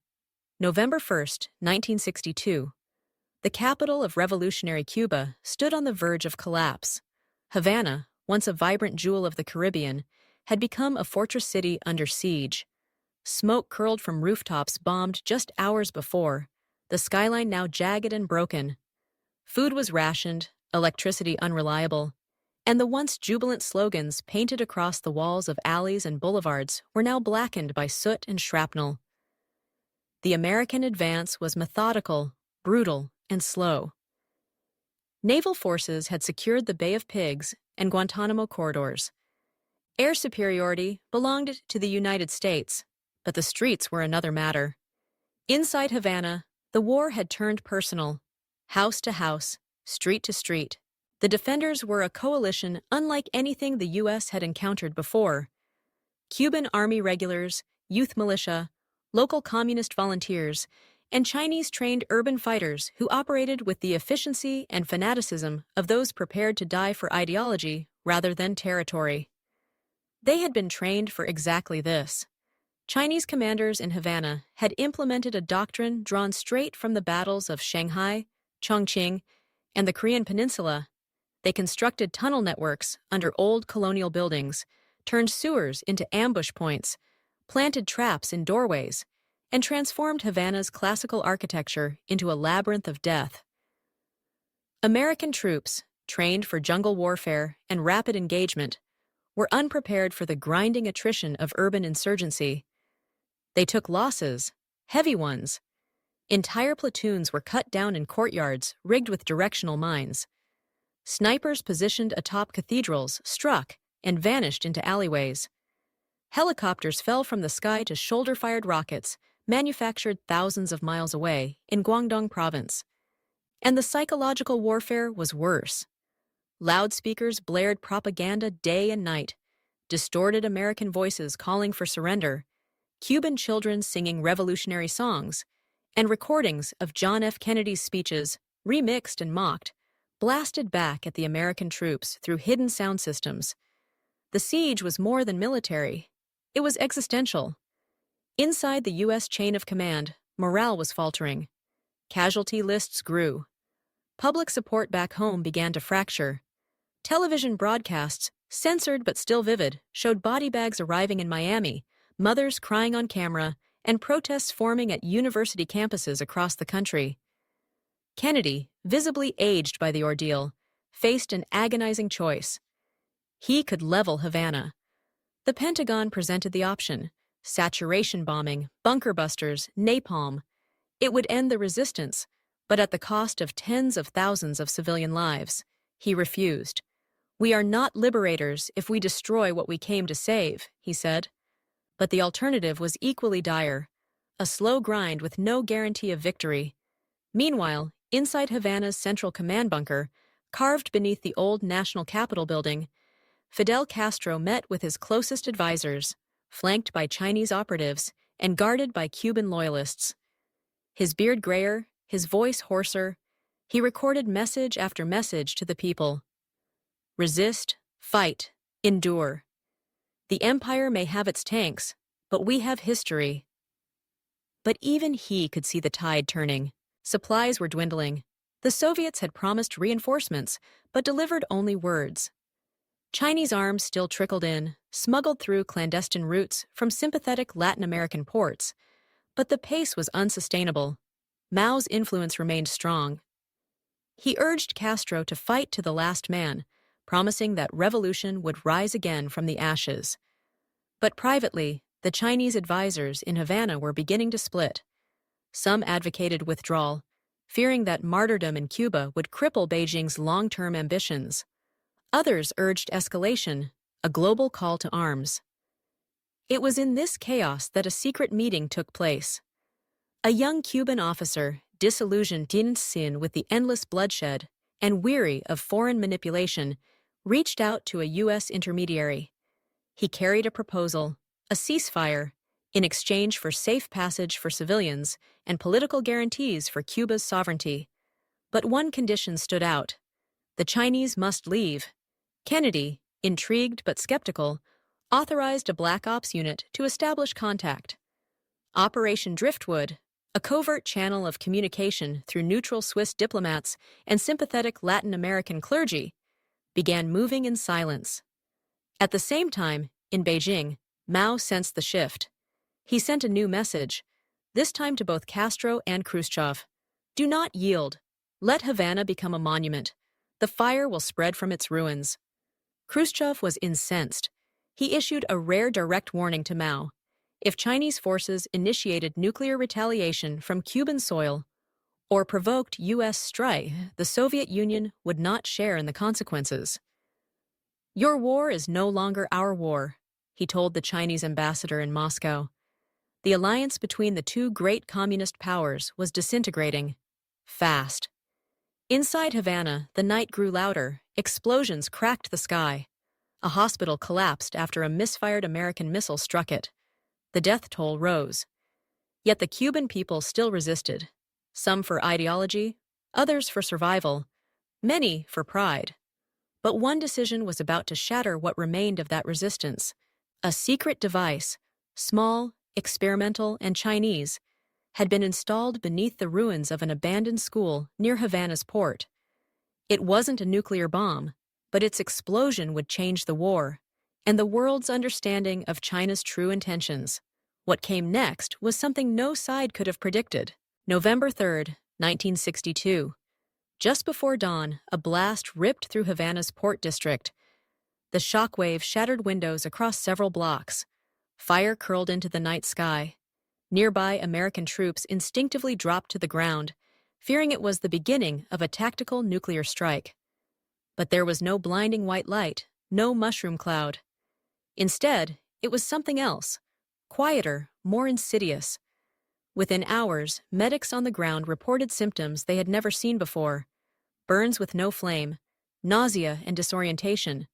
November 1st, 1962. The capital of revolutionary Cuba stood on the verge of collapse. Havana, once a vibrant jewel of the Caribbean, had become a fortress city under siege. Smoke curled from rooftops bombed just hours before, the skyline now jagged and broken. Food was rationed, electricity unreliable, and the once jubilant slogans painted across the walls of alleys and boulevards were now blackened by soot and shrapnel. The American advance was methodical, brutal, and slow. Naval forces had secured the Bay of Pigs and Guantanamo corridors. Air superiority belonged to the United States, but the streets were another matter. Inside Havana, the war had turned personal, house to house, street to street. The defenders were a coalition unlike anything the U.S. had encountered before. Cuban army regulars, youth militia, local communist volunteers, and Chinese-trained urban fighters who operated with the efficiency and fanaticism of those prepared to die for ideology rather than territory. They had been trained for exactly this. Chinese commanders in Havana had implemented a doctrine drawn straight from the battles of Shanghai, Chongqing, and the Korean Peninsula. They constructed tunnel networks under old colonial buildings, turned sewers into ambush points, planted traps in doorways, and transformed Havana's classical architecture into a labyrinth of death. American troops, trained for jungle warfare and rapid engagement, were unprepared for the grinding attrition of urban insurgency. They took losses, heavy ones. Entire platoons were cut down in courtyards rigged with directional mines. Snipers positioned atop cathedrals struck and vanished into alleyways. Helicopters fell from the sky to shoulder-fired rockets manufactured thousands of miles away in Guangdong province. And the psychological warfare was worse. Loudspeakers blared propaganda day and night, distorted American voices calling for surrender, Cuban children singing revolutionary songs, and recordings of John F. Kennedy's speeches, remixed and mocked, blasted back at the American troops through hidden sound systems. The siege was more than military. It was existential. Inside the U.S. chain of command, morale was faltering. Casualty lists grew. Public support back home began to fracture. Television broadcasts, censored but still vivid, showed body bags arriving in Miami, mothers crying on camera, and protests forming at university campuses across the country. Kennedy, visibly aged by the ordeal, faced an agonizing choice. He could level Havana. The Pentagon presented the option: saturation bombing, bunker busters, napalm. It would end the resistance, but at the cost of tens of thousands of civilian lives. He refused. "We are not liberators if we destroy what we came to save," he said. But the alternative was equally dire: a slow grind with no guarantee of victory. Meanwhile, inside Havana's central command bunker, carved beneath the old National Capitol building, Fidel Castro met with his closest advisors, flanked by Chinese operatives and guarded by Cuban loyalists. His beard grayer, his voice hoarser, he recorded message after message to the people. Resist, fight, endure. The empire may have its tanks, but we have history. But even he could see the tide turning. Supplies were dwindling. The Soviets had promised reinforcements, but delivered only words. Chinese arms still trickled in, smuggled through clandestine routes from sympathetic Latin American ports, but the pace was unsustainable. Mao's influence remained strong. He urged Castro to fight to the last man, promising that revolution would rise again from the ashes. But privately, the Chinese advisors in Havana were beginning to split. Some advocated withdrawal, fearing that martyrdom in Cuba would cripple Beijing's long-term ambitions. Others urged escalation, a global call to arms. It was in this chaos that a secret meeting took place. A young Cuban officer, disillusioned with the endless bloodshed and weary of foreign manipulation, reached out to a U.S. intermediary. He carried a proposal, a ceasefire, in exchange for safe passage for civilians and political guarantees for Cuba's sovereignty. But one condition stood out: the Chinese must leave. Kennedy, intrigued but skeptical, authorized a Black Ops unit to establish contact. Operation Driftwood, A covert channel of communication through neutral Swiss diplomats and sympathetic Latin American clergy, began moving in silence. At the same time, in Beijing, Mao sensed the shift. He sent a new message, this time to both Castro and Khrushchev. Do not yield. Let Havana become a monument. The fire will spread from its ruins. Khrushchev was incensed. He issued a rare direct warning to Mao. If Chinese forces initiated nuclear retaliation from Cuban soil or provoked U.S. strike, the Soviet Union would not share in the consequences. Your war is no longer our war, he told the Chinese ambassador in Moscow. The alliance between the two great communist powers was disintegrating. Fast. Inside Havana, the night grew louder. Explosions cracked the sky. A hospital collapsed after a misfired American missile struck it. The death toll rose. Yet the Cuban people still resisted. Some for ideology, others for survival, many for pride. But one decision was about to shatter what remained of that resistance. A secret device, small, experimental, and Chinese, had been installed beneath the ruins of an abandoned school near Havana's port. It wasn't a nuclear bomb, but its explosion would change the war, and the world's understanding of China's true intentions. What came next was something no side could have predicted. November 3rd, 1962. Just before dawn, a blast ripped through Havana's port district. The shockwave shattered windows across several blocks. Fire curled into the night sky. Nearby American troops instinctively dropped to the ground, fearing it was the beginning of a tactical nuclear strike. But there was no blinding white light, no mushroom cloud. Instead, it was something else, quieter, more insidious. Within hours, medics on the ground reported symptoms they had never seen before: burns with no flame, nausea and disorientation,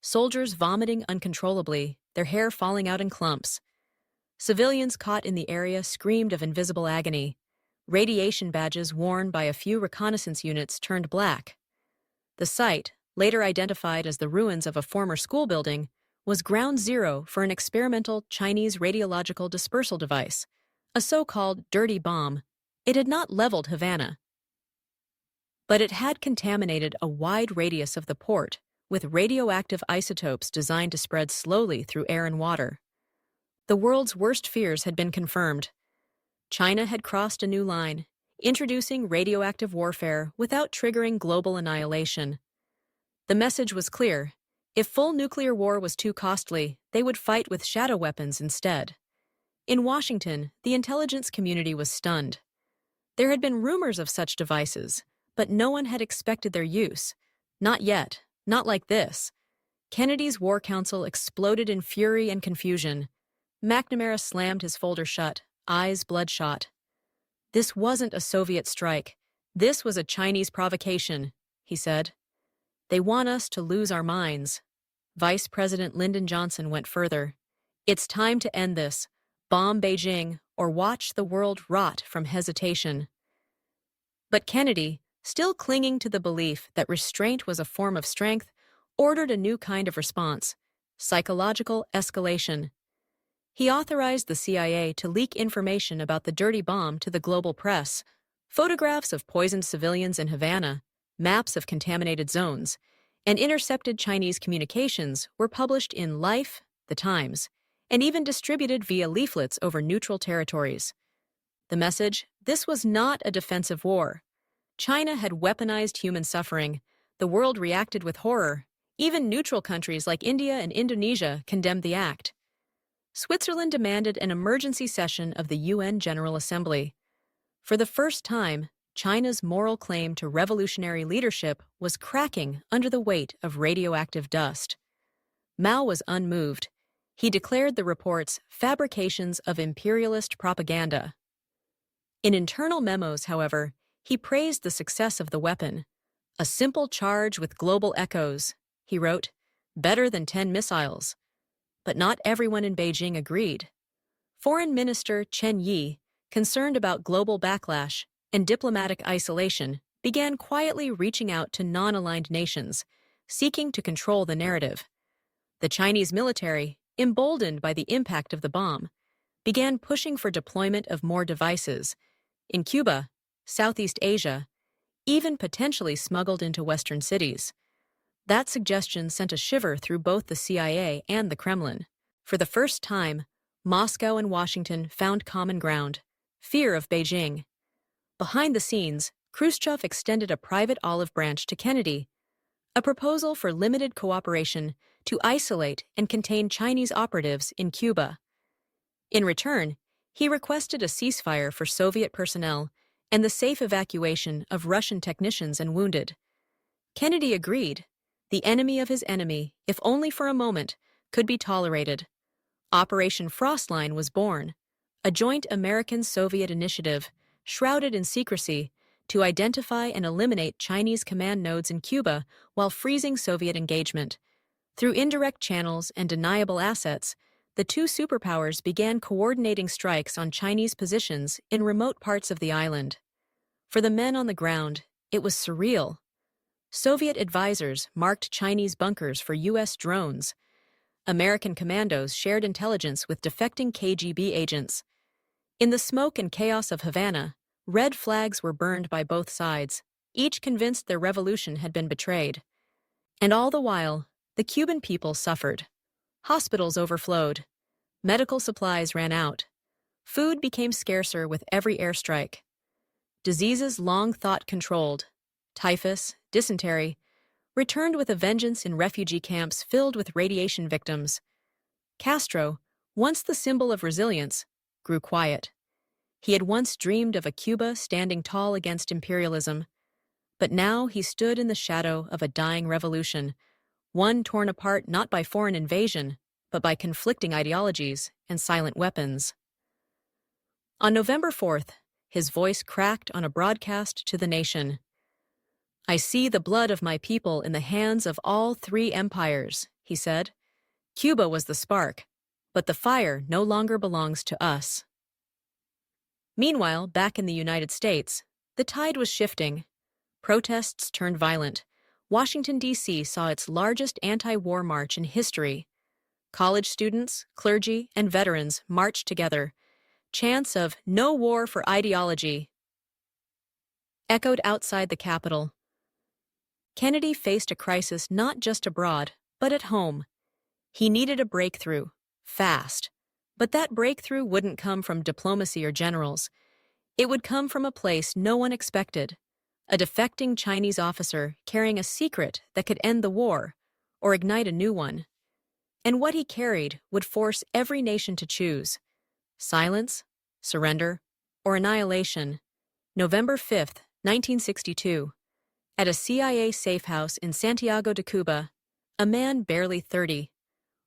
soldiers vomiting uncontrollably, their hair falling out in clumps. Civilians caught in the area screamed of invisible agony. Radiation badges worn by a few reconnaissance units turned black. The site, later identified as the ruins of a former school building, was ground zero for an experimental Chinese radiological dispersal device, a so-called dirty bomb. It had not leveled Havana, but it had contaminated a wide radius of the port with radioactive isotopes designed to spread slowly through air and water. The world's worst fears had been confirmed. China had crossed a new line, introducing radioactive warfare without triggering global annihilation. The message was clear. If full nuclear war was too costly, they would fight with shadow weapons instead. In Washington, the intelligence community was stunned. There had been rumors of such devices, but no one had expected their use. Not yet, not like this. Kennedy's War Council exploded in fury and confusion. McNamara slammed his folder shut, eyes bloodshot. This wasn't a Soviet strike. This was a Chinese provocation, he said. They want us to lose our minds. Vice President Lyndon Johnson went further. It's time to end this. Bomb Beijing or watch the world rot from hesitation. But Kennedy, still clinging to the belief that restraint was a form of strength, ordered a new kind of response: psychological escalation. He authorized the CIA to leak information about the dirty bomb to the global press. Photographs of poisoned civilians in Havana, maps of contaminated zones, and intercepted Chinese communications were published in Life, The Times, and even distributed via leaflets over neutral territories. The message: this was not a defensive war. China had weaponized human suffering. The world reacted with horror. Even neutral countries like India and Indonesia condemned the act. Switzerland demanded an emergency session of the UN General Assembly. For the first time, China's moral claim to revolutionary leadership was cracking under the weight of radioactive dust. Mao was unmoved. He declared the reports fabrications of imperialist propaganda. In internal memos, however, he praised the success of the weapon. A simple charge with global echoes, he wrote, better than 10 missiles. But not everyone in Beijing agreed. Foreign Minister Chen Yi, concerned about global backlash and diplomatic isolation, began quietly reaching out to non-aligned nations, seeking to control the narrative. The Chinese military, emboldened by the impact of the bomb, began pushing for deployment of more devices, in Cuba, Southeast Asia, even potentially smuggled into Western cities. That suggestion sent a shiver through both the CIA and the Kremlin. For the first time, Moscow and Washington found common ground: fear of Beijing. Behind the scenes, Khrushchev extended a private olive branch to Kennedy, a proposal for limited cooperation to isolate and contain Chinese operatives in Cuba. In return, he requested a ceasefire for Soviet personnel and the safe evacuation of Russian technicians and wounded. Kennedy agreed. The enemy of his enemy, if only for a moment, could be tolerated. Operation Frostline was born, a joint American-Soviet initiative, shrouded in secrecy, to identify and eliminate Chinese command nodes in Cuba while freezing Soviet engagement. Through indirect channels and deniable assets, the two superpowers began coordinating strikes on Chinese positions in remote parts of the island. For the men on the ground, it was surreal. Soviet advisors marked Chinese bunkers for U.S. drones. American commandos shared intelligence with defecting KGB agents. In the smoke and chaos of Havana, red flags were burned by both sides, each convinced their revolution had been betrayed. And all the while, the Cuban people suffered. Hospitals overflowed. Medical supplies ran out. Food became scarcer with every airstrike. Diseases long thought controlled, typhus, dysentery, returned with a vengeance in refugee camps filled with radiation victims. Castro, once the symbol of resilience, grew quiet. He had once dreamed of a Cuba standing tall against imperialism, but now he stood in the shadow of a dying revolution, one torn apart not by foreign invasion, but by conflicting ideologies and silent weapons. On November 4th, his voice cracked on a broadcast to the nation. "I see the blood of my people in the hands of all three empires," he said. "Cuba was the spark, but the fire no longer belongs to us." Meanwhile, back in the United States, the tide was shifting. Protests turned violent. Washington, D.C. saw its largest anti-war march in history. College students, clergy, and veterans marched together. Chants of "No war for ideology" echoed outside the Capitol. Kennedy faced a crisis not just abroad, but at home. He needed a breakthrough, fast. But that breakthrough wouldn't come from diplomacy or generals. It would come from a place no one expected: a defecting Chinese officer carrying a secret that could end the war or ignite a new one. And what he carried would force every nation to choose: silence, surrender, or annihilation. November 5th, 1962. At a CIA safe house in Santiago de Cuba, a man barely 30,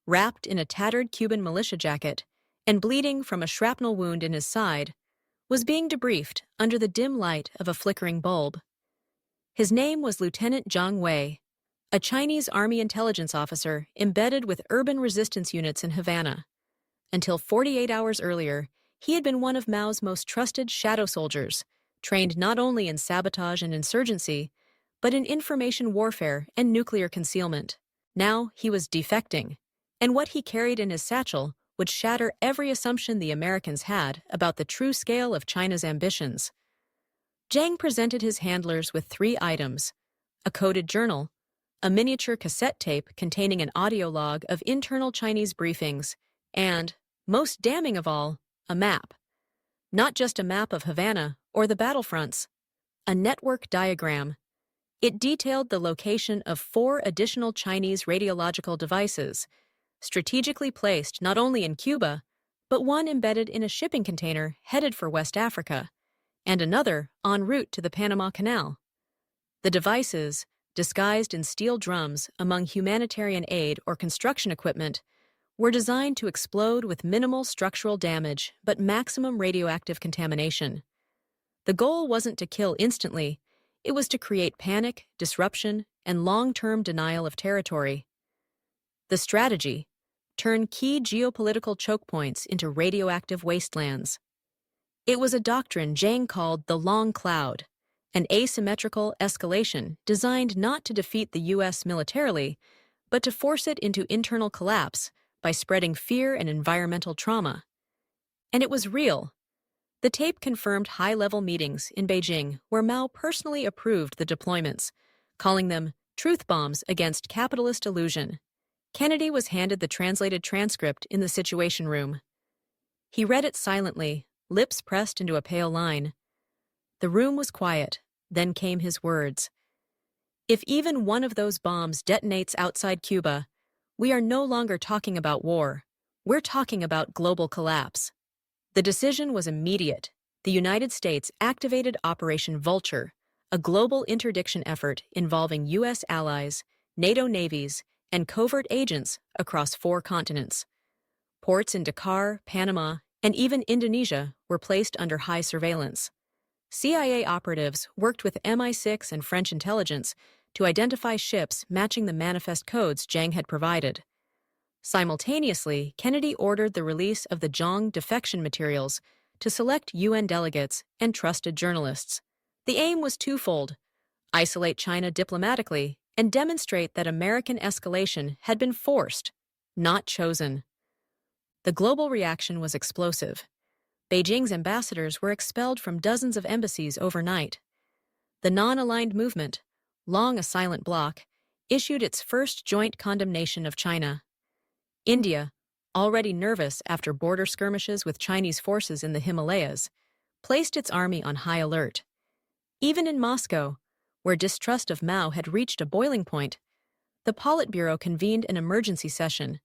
wrapped in a tattered Cuban militia jacket and bleeding from a shrapnel wound in his side, was being debriefed under the dim light of a flickering bulb. His name was Lieutenant Zhang Wei, a Chinese Army intelligence officer embedded with urban resistance units in Havana. Until 48 hours earlier, he had been one of Mao's most trusted shadow soldiers, trained not only in sabotage and insurgency, but in information warfare and nuclear concealment. Now he was defecting, and what he carried in his satchel would shatter every assumption the Americans had about the true scale of China's ambitions. Zhang presented his handlers with 3 items: a coded journal, a miniature cassette tape containing an audio log of internal Chinese briefings, and, most damning of all, a map. Not just a map of Havana or the battlefronts, a network diagram. It detailed the location of 4 additional Chinese radiological devices, strategically placed not only in Cuba, but one embedded in a shipping container headed for West Africa, and another en route to the Panama Canal. The devices, disguised in steel drums among humanitarian aid or construction equipment, were designed to explode with minimal structural damage but maximum radioactive contamination. The goal wasn't to kill instantly. It was to create panic, disruption, and long-term denial of territory. The strategy: turn key geopolitical choke points into radioactive wastelands. It was a doctrine Zhang called the long cloud, an asymmetrical escalation designed not to defeat the U.S. militarily, but to force it into internal collapse by spreading fear and environmental trauma. And it was real. The tape confirmed high-level meetings in Beijing where Mao personally approved the deployments, calling them truth bombs against capitalist illusion. Kennedy was handed the translated transcript in the Situation Room. He read it silently, lips pressed into a pale line. The room was quiet. Then came his words. If even one of those bombs detonates outside Cuba, we are no longer talking about war. We're talking about global collapse. The decision was immediate. The United States activated Operation Vulture, a global interdiction effort involving U.S. allies, NATO navies, and covert agents across 4 continents. Ports in Dakar, Panama, and even Indonesia were placed under high surveillance. CIA operatives worked with MI6 and French intelligence to identify ships matching the manifest codes Jiang had provided. Simultaneously, Kennedy ordered the release of the Zhang defection materials to select UN delegates and trusted journalists. The aim was twofold: isolate China diplomatically and demonstrate that American escalation had been forced, not chosen. The global reaction was explosive. Beijing's ambassadors were expelled from dozens of embassies overnight. The non-aligned movement, long a silent bloc, issued its first joint condemnation of China. India, already nervous after border skirmishes with Chinese forces in the Himalayas, placed its army on high alert. Even in Moscow, where distrust of Mao had reached a boiling point, the Politburo convened an emergency session.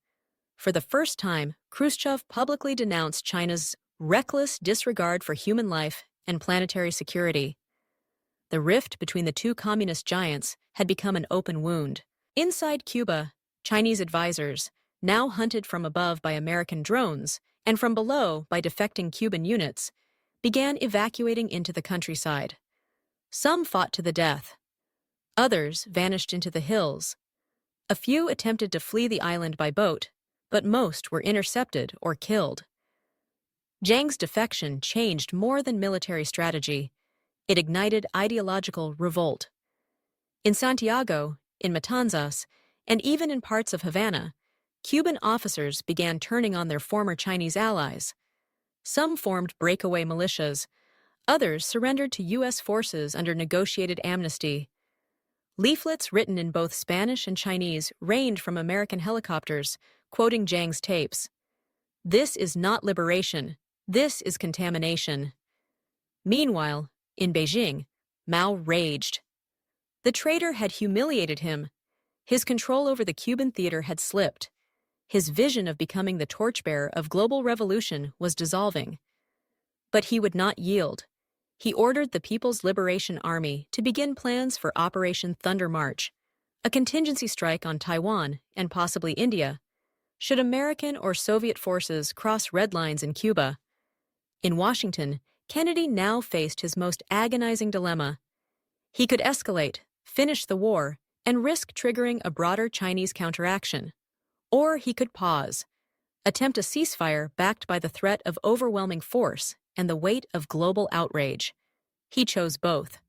For the first time, Khrushchev publicly denounced China's reckless disregard for human life and planetary security. The rift between the two communist giants had become an open wound. Inside Cuba, Chinese advisors, now hunted from above by American drones and from below by defecting Cuban units, began evacuating into the countryside. Some fought to the death. Others vanished into the hills. A few attempted to flee the island by boat, but most were intercepted or killed. Jiang's defection changed more than military strategy. It ignited ideological revolt. In Santiago, in Matanzas, and even in parts of Havana, Cuban officers began turning on their former Chinese allies. Some formed breakaway militias. Others surrendered to U.S. forces under negotiated amnesty. Leaflets written in both Spanish and Chinese rained from American helicopters, quoting Jiang's tapes. "This is not liberation. This is contamination." Meanwhile, in Beijing, Mao raged. The traitor had humiliated him. His control over the Cuban theater had slipped. His vision of becoming the torchbearer of global revolution was dissolving. But he would not yield. He ordered the People's Liberation Army to begin plans for Operation Thunder March, a contingency strike on Taiwan and possibly India, should American or Soviet forces cross red lines in Cuba. In Washington, Kennedy now faced his most agonizing dilemma. He could escalate, finish the war, and risk triggering a broader Chinese counteraction. Or he could pause, attempt a ceasefire backed by the threat of overwhelming force and the weight of global outrage. He chose both.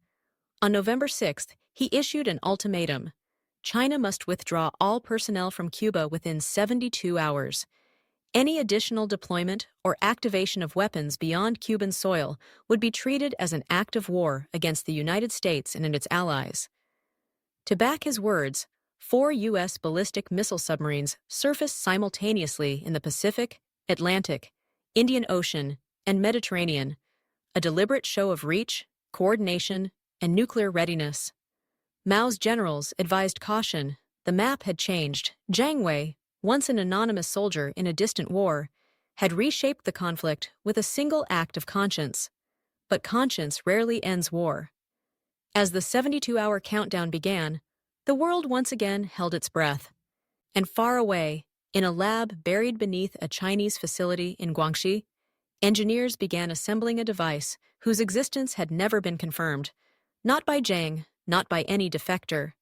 On November 6th, he issued an ultimatum. China must withdraw all personnel from Cuba within 72 hours. Any additional deployment or activation of weapons beyond Cuban soil would be treated as an act of war against the United States and its allies. To back his words, 4 U.S. ballistic missile submarines surfaced simultaneously in the Pacific, Atlantic, Indian Ocean, and Mediterranean, a deliberate show of reach, coordination, and nuclear readiness. Mao's generals advised caution. The map had changed. Jiang Wei, once an anonymous soldier in a distant war, had reshaped the conflict with a single act of conscience. But conscience rarely ends war. As the 72-hour countdown began, the world once again held its breath. And far away, in a lab buried beneath a Chinese facility in Guangxi, engineers began assembling a device whose existence had never been confirmed, not by Jiang, not by any defector.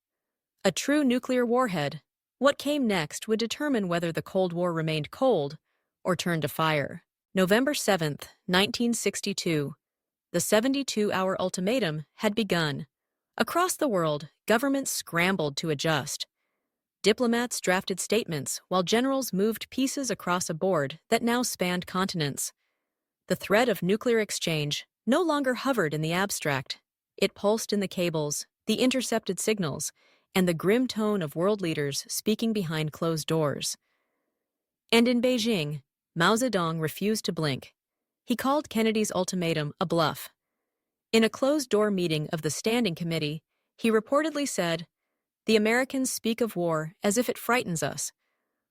A true nuclear warhead. What came next would determine whether the Cold War remained cold or turned to fire. November 7, 1962. The 72-hour ultimatum had begun. Across the world, governments scrambled to adjust. Diplomats drafted statements while generals moved pieces across a board that now spanned continents. The threat of nuclear exchange no longer hovered in the abstract. It pulsed in the cables, the intercepted signals, and the grim tone of world leaders speaking behind closed doors. And in Beijing, Mao Zedong refused to blink. He called Kennedy's ultimatum a bluff. In a closed-door meeting of the Standing Committee, he reportedly said, "The Americans speak of war as if it frightens us.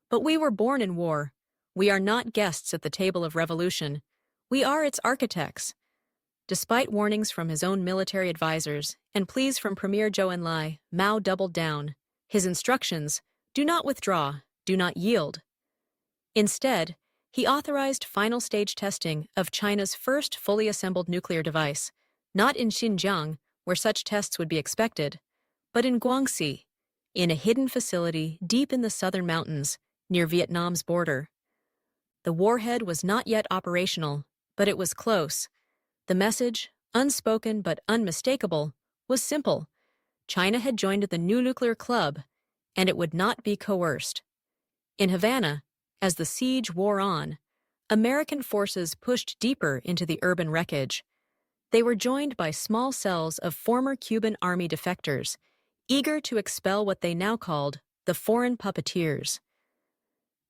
But we were born in war. We are not guests at the table of revolution. We are its architects." Despite warnings from his own military advisors and pleas from Premier Zhou Enlai, Mao doubled down. His instructions: do not withdraw, do not yield. Instead, he authorized final stage testing of China's first fully assembled nuclear device, not in Xinjiang, where such tests would be expected, but in Guangxi, in a hidden facility deep in the southern mountains, near Vietnam's border. The warhead was not yet operational, but it was close. The message, unspoken but unmistakable, was simple. China had joined the new nuclear club, and it would not be coerced. In Havana, as the siege wore on, American forces pushed deeper into the urban wreckage. They were joined by small cells of former Cuban army defectors, eager to expel what they now called the foreign puppeteers.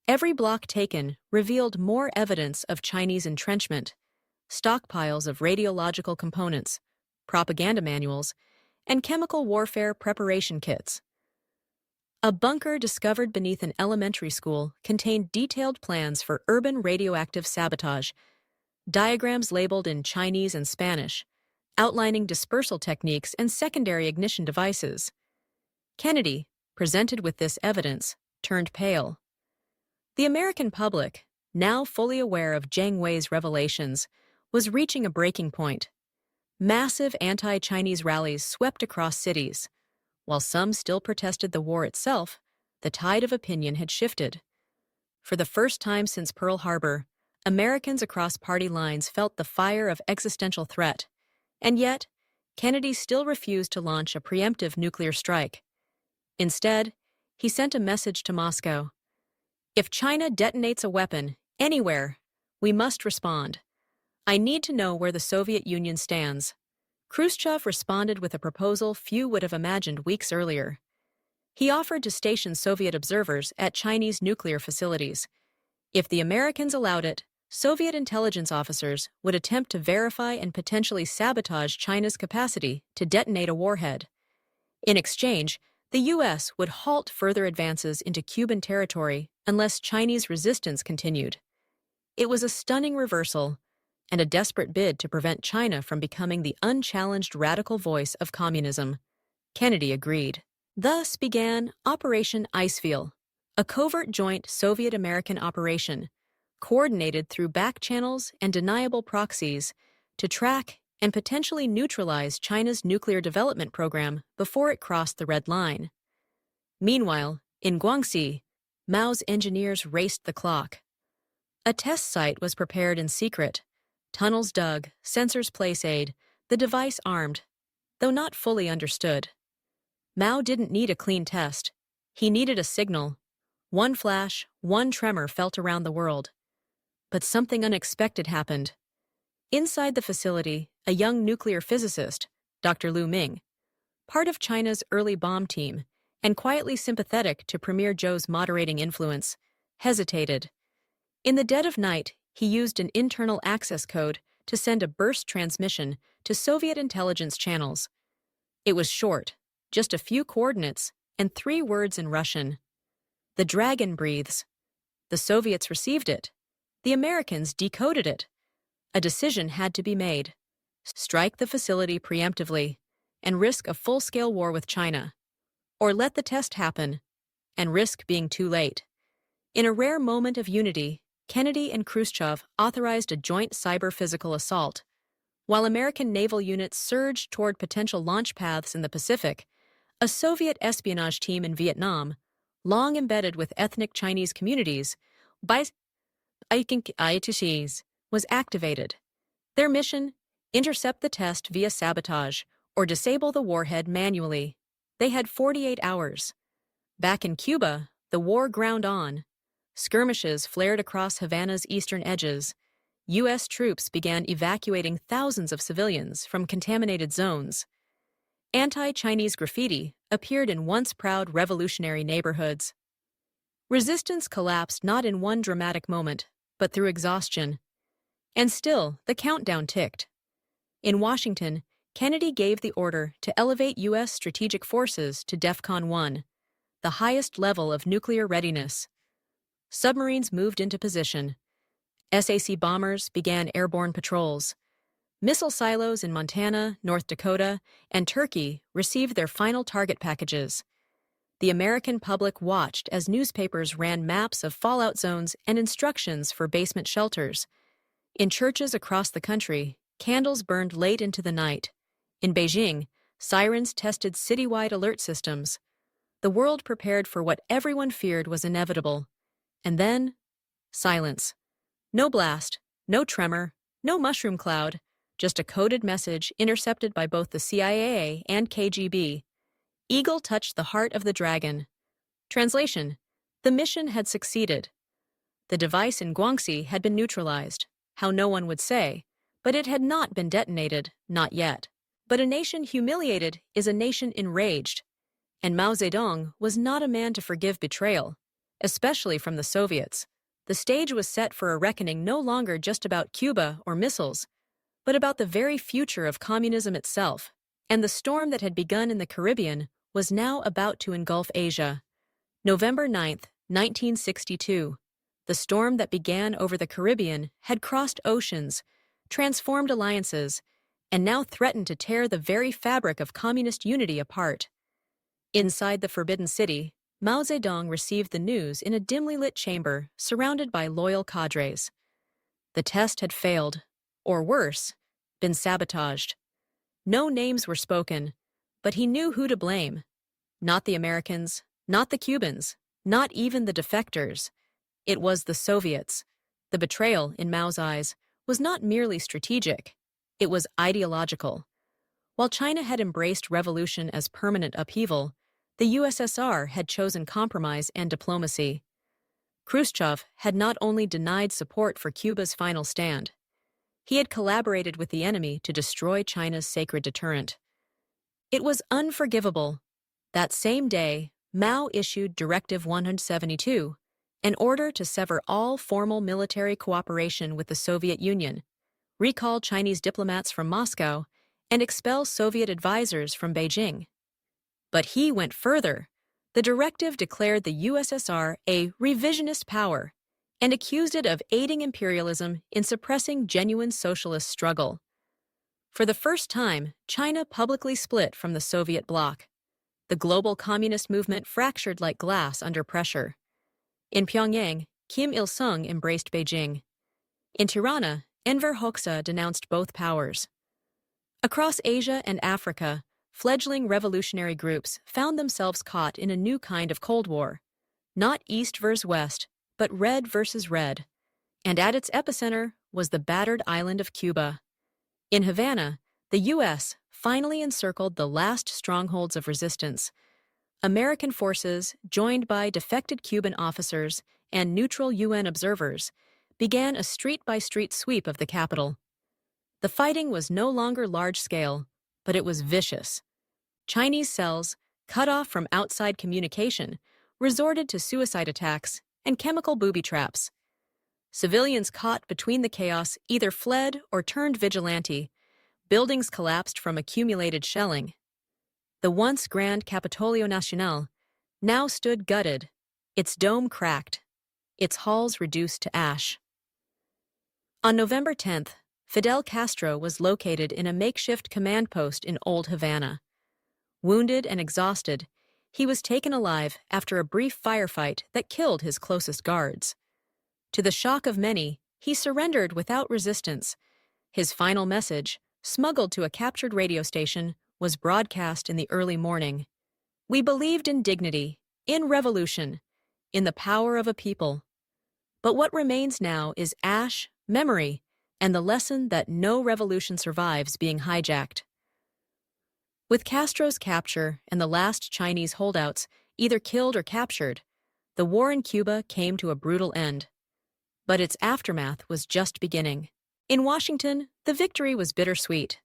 Every block taken revealed more evidence of Chinese entrenchment: stockpiles of radiological components, propaganda manuals, and chemical warfare preparation kits. A bunker discovered beneath an elementary school contained detailed plans for urban radioactive sabotage, diagrams labeled in Chinese and Spanish, outlining dispersal techniques and secondary ignition devices. Kennedy, presented with this evidence, turned pale. The American public, now fully aware of Jiang Wei's revelations, was reaching a breaking point. Massive anti-Chinese rallies swept across cities. While some still protested the war itself, the tide of opinion had shifted. For the first time since Pearl Harbor, Americans across party lines felt the fire of existential threat. And yet, Kennedy still refused to launch a preemptive nuclear strike. Instead, he sent a message to Moscow: "If China detonates a weapon, anywhere, we must respond. I need to know where the Soviet Union stands." Khrushchev responded with a proposal few would have imagined weeks earlier. He offered to station Soviet observers at Chinese nuclear facilities. If the Americans allowed it, Soviet intelligence officers would attempt to verify and potentially sabotage China's capacity to detonate a warhead. In exchange, the U.S. would halt further advances into Cuban territory unless Chinese resistance continued. It was a stunning reversal, and a desperate bid to prevent China from becoming the unchallenged radical voice of communism. Kennedy agreed. Thus began Operation Icefeel, a covert joint Soviet-American operation, coordinated through back channels and deniable proxies to track and potentially neutralize China's nuclear development program before it crossed the red line. Meanwhile, in Guangxi, Mao's engineers raced the clock. A test site was prepared in secret, tunnels dug, sensors place-aid, the device armed, though not fully understood. Mao didn't need a clean test. He needed a signal. One flash, one tremor felt around the world. But something unexpected happened. Inside the facility, a young nuclear physicist, Dr. Lu Ming, part of China's early bomb team, and quietly sympathetic to Premier Zhou's moderating influence, hesitated. In the dead of night, he used an internal access code to send a burst transmission to Soviet intelligence channels. It was short, just a few coordinates and 3 words in Russian. "The dragon breathes." The Soviets received it. The Americans decoded it. A decision had to be made: strike the facility preemptively and risk a full-scale war with China, or let the test happen and risk being too late. In a rare moment of unity, Kennedy and Khrushchev authorized a joint cyber-physical assault. While American naval units surged toward potential launch paths in the Pacific, a Soviet espionage team in Vietnam, long embedded with ethnic Chinese communities, was activated. Their mission: intercept the test via sabotage or disable the warhead manually. They had 48 hours. Back in Cuba, the war ground on. Skirmishes flared across Havana's eastern edges. U.S. troops began evacuating thousands of civilians from contaminated zones. Anti-Chinese graffiti appeared in once proud revolutionary neighborhoods. Resistance collapsed not in one dramatic moment, but through exhaustion. And still, the countdown ticked. In Washington, Kennedy gave the order to elevate U.S. strategic forces to DEFCON 1, the highest level of nuclear readiness. Submarines moved into position. SAC bombers began airborne patrols. Missile silos in Montana, North Dakota, and Turkey received their final target packages. The American public watched as newspapers ran maps of fallout zones and instructions for basement shelters. In churches across the country, candles burned late into the night. In Beijing, sirens tested citywide alert systems. The world prepared for what everyone feared was inevitable. And then, silence. No blast, no tremor, no mushroom cloud, just a coded message intercepted by both the CIA and KGB. Eagle touched the heart of the dragon. Translation: the mission had succeeded. The device in Guangxi had been neutralized, how no one would say, but it had not been detonated, not yet. But a nation humiliated is a nation enraged, and Mao Zedong was not a man to forgive betrayal, especially from the Soviets. The stage was set for a reckoning no longer just about Cuba or missiles, but about the very future of communism itself, and the storm that had begun in the Caribbean was now about to engulf Asia. November 9, 1962. The storm that began over the Caribbean had crossed oceans, transformed alliances, and now threatened to tear the very fabric of communist unity apart. Inside the Forbidden City, Mao Zedong received the news in a dimly lit chamber surrounded by loyal cadres. The test had failed, or worse, been sabotaged. No names were spoken, but he knew who to blame. Not the Americans, not the Cubans, not even the defectors. It was the Soviets. The betrayal, in Mao's eyes, was not merely strategic. It was ideological. While China had embraced revolution as permanent upheaval, the USSR had chosen compromise and diplomacy. Khrushchev had not only denied support for Cuba's final stand, he had collaborated with the enemy to destroy China's sacred deterrent. It was unforgivable. That same day, Mao issued Directive 172, an order to sever all formal military cooperation with the Soviet Union, recall Chinese diplomats from Moscow, and expel Soviet advisors from Beijing. But he went further. The directive declared the USSR a revisionist power and accused it of aiding imperialism in suppressing genuine socialist struggle. For the first time, China publicly split from the Soviet bloc. The global communist movement fractured like glass under pressure. In Pyongyang, Kim Il-sung embraced Beijing. In Tirana, Enver Hoxha denounced both powers. Across Asia and Africa, fledgling revolutionary groups found themselves caught in a new kind of Cold War. Not East versus West, but Red versus Red. And at its epicenter was the battered island of Cuba. In Havana, the U.S. finally encircled the last strongholds of resistance. American forces, joined by defected Cuban officers and neutral UN observers, began a street-by-street sweep of the capital. The fighting was no longer large-scale, but it was vicious. Chinese cells, cut off from outside communication, resorted to suicide attacks and chemical booby traps. Civilians caught between the chaos either fled or turned vigilante. Buildings collapsed from accumulated shelling. The once grand Capitolio Nacional now stood gutted, its dome cracked, its halls reduced to ash. On November 10th, Fidel Castro was located in a makeshift command post in Old Havana. Wounded and exhausted, he was taken alive after a brief firefight that killed his closest guards. To the shock of many, he surrendered without resistance. His final message, smuggled to a captured radio station, was broadcast in the early morning. We believed in dignity, in revolution, in the power of a people. But what remains now is ash, memory, and the lesson that no revolution survives being hijacked. With Castro's capture and the last Chinese holdouts either killed or captured, the war in Cuba came to a brutal end. But its aftermath was just beginning. In Washington, the victory was bittersweet.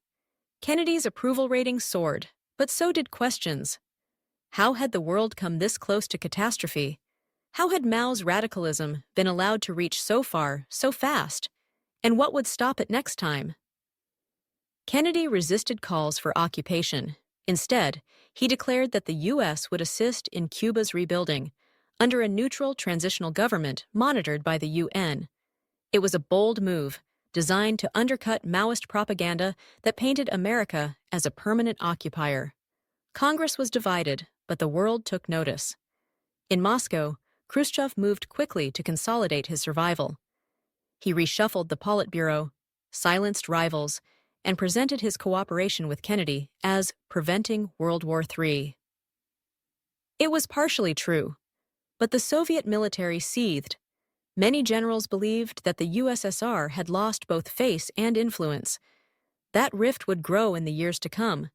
Kennedy's approval rating soared, but so did questions. How had the world come this close to catastrophe? How had Mao's radicalism been allowed to reach so far, so fast? And what would stop it next time? Kennedy resisted calls for occupation. Instead, he declared that the U.S. would assist in Cuba's rebuilding under a neutral transitional government monitored by the UN. It was a bold move, designed to undercut Maoist propaganda that painted America as a permanent occupier. Congress was divided, but the world took notice. In Moscow, Khrushchev moved quickly to consolidate his survival. He reshuffled the Politburo, silenced rivals, and presented his cooperation with Kennedy as preventing World War III. It was partially true, but the Soviet military seethed. Many generals believed that the USSR had lost both face and influence. That rift would grow in the years to come,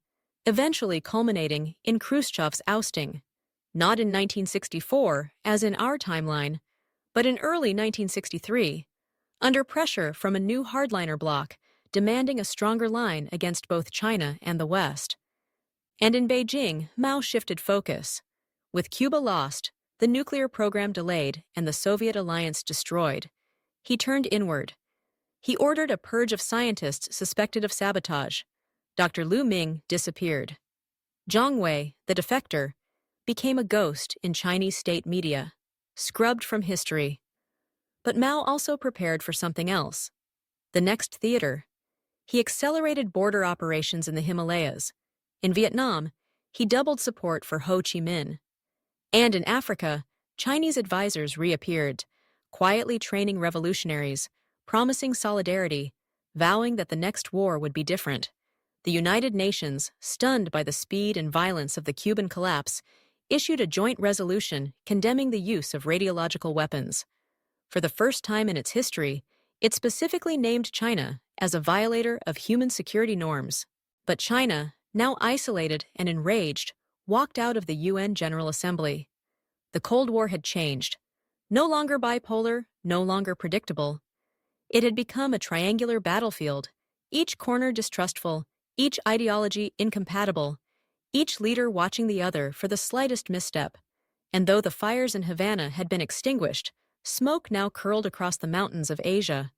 eventually culminating in Khrushchev's ousting. Not in 1964, as in our timeline, but in early 1963, under pressure from a new hardliner bloc demanding a stronger line against both China and the West. And in Beijing, Mao shifted focus. With Cuba lost, the nuclear program delayed, and the Soviet alliance destroyed, he turned inward. He ordered a purge of scientists suspected of sabotage. Dr. Lu Ming disappeared. Jiang Wei, the defector, became a ghost in Chinese state media, scrubbed from history. But Mao also prepared for something else. The next theater. He accelerated border operations in the Himalayas. In Vietnam, he doubled support for Ho Chi Minh. And in Africa, Chinese advisors reappeared, quietly training revolutionaries, promising solidarity, vowing that the next war would be different. The United Nations, stunned by the speed and violence of the Cuban collapse, issued a joint resolution condemning the use of radiological weapons. For the first time in its history, it specifically named China as a violator of human security norms. But China, now isolated and enraged, walked out of the UN General Assembly. The Cold War had changed. No longer bipolar, no longer predictable. It had become a triangular battlefield, each corner distrustful, each ideology incompatible, each leader watching the other for the slightest misstep. And though the fires in Havana had been extinguished, smoke now curled across the mountains of Asia.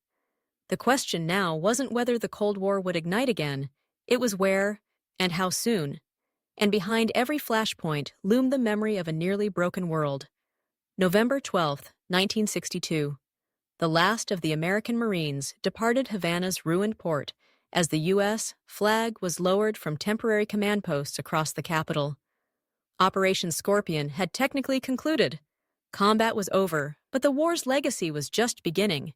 The question now wasn't whether the Cold War would ignite again, it was where and how soon. And behind every flashpoint loomed the memory of a nearly broken world. November 12, 1962. The last of the American Marines departed Havana's ruined port as the U.S. flag was lowered from temporary command posts across the capital. Operation Scorpion had technically concluded. Combat was over, but the war's legacy was just beginning.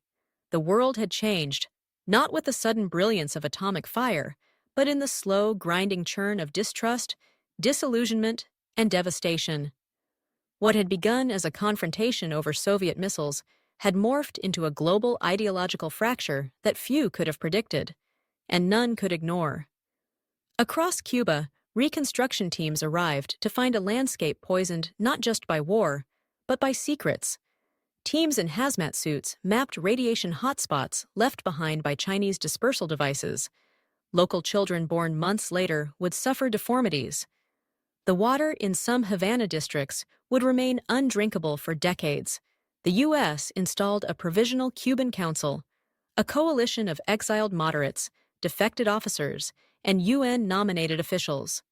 The world had changed, not with the sudden brilliance of atomic fire, but in the slow, grinding churn of distrust, disillusionment, and devastation. What had begun as a confrontation over Soviet missiles had morphed into a global ideological fracture that few could have predicted, and none could ignore. Across Cuba, reconstruction teams arrived to find a landscape poisoned not just by war, but by secrets. Teams in hazmat suits mapped radiation hotspots left behind by Chinese dispersal devices. Local children born months later would suffer deformities. The water in some Havana districts would remain undrinkable for decades. The U.S. installed a provisional Cuban council, a coalition of exiled moderates, defected officers, and UN-nominated officials.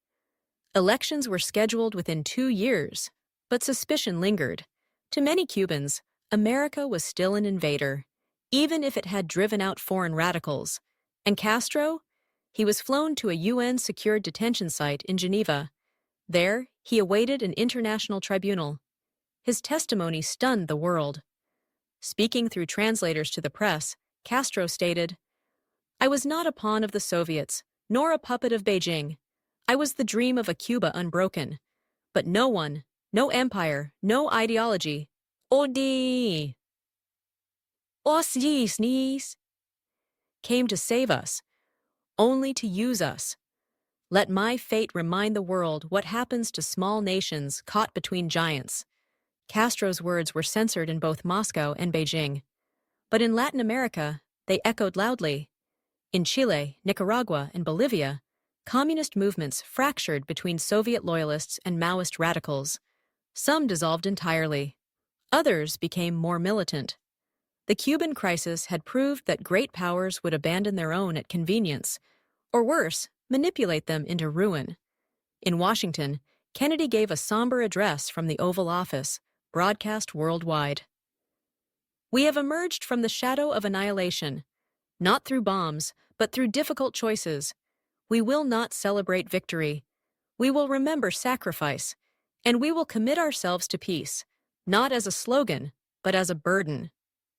Elections were scheduled within 2 years, but suspicion lingered. To many Cubans, America was still an invader, even if it had driven out foreign radicals. And Castro? He was flown to a UN-secured detention site in Geneva. There, he awaited an international tribunal. His testimony stunned the world. Speaking through translators to the press, Castro stated, "I was not a pawn of the Soviets, nor a puppet of Beijing. I was the dream of a Cuba unbroken. But no one, no empire, no ideology, came to save us, only to use us. Let my fate remind the world what happens to small nations caught between giants." Castro's words were censored in both Moscow and Beijing. But in Latin America, they echoed loudly. In Chile, Nicaragua, and Bolivia, communist movements fractured between Soviet loyalists and Maoist radicals. Some dissolved entirely. Others became more militant. The Cuban crisis had proved that great powers would abandon their own at convenience, or worse, manipulate them into ruin. In Washington, Kennedy gave a somber address from the Oval Office, broadcast worldwide. "We have emerged from the shadow of annihilation, not through bombs, but through difficult choices. We will not celebrate victory. We will remember sacrifice, and we will commit ourselves to peace, not as a slogan, but as a burden."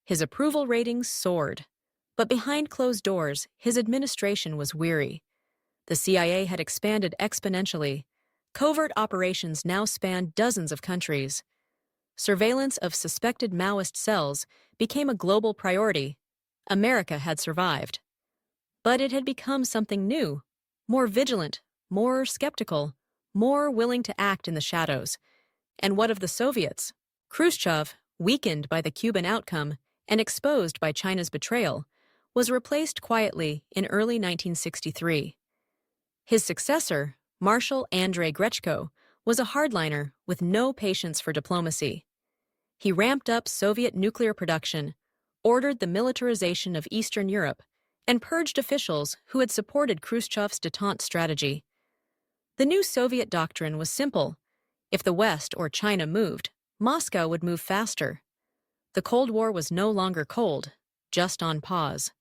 His approval ratings soared. But behind closed doors, his administration was weary. The CIA had expanded exponentially. Covert operations now spanned dozens of countries. Surveillance of suspected Maoist cells became a global priority. America had survived. But it had become something new, more vigilant, more skeptical, more willing to act in the shadows. And what of the Soviets? Khrushchev, weakened by the Cuban outcome and exposed by China's betrayal, was replaced quietly in early 1963. His successor, Marshal Andrei Grechko, was a hardliner with no patience for diplomacy. He ramped up Soviet nuclear production, ordered the militarization of Eastern Europe, and purged officials who had supported Khrushchev's détente strategy. The new Soviet doctrine was simple. If the West or China moved, Moscow would move faster. The Cold War was no longer cold, just on pause.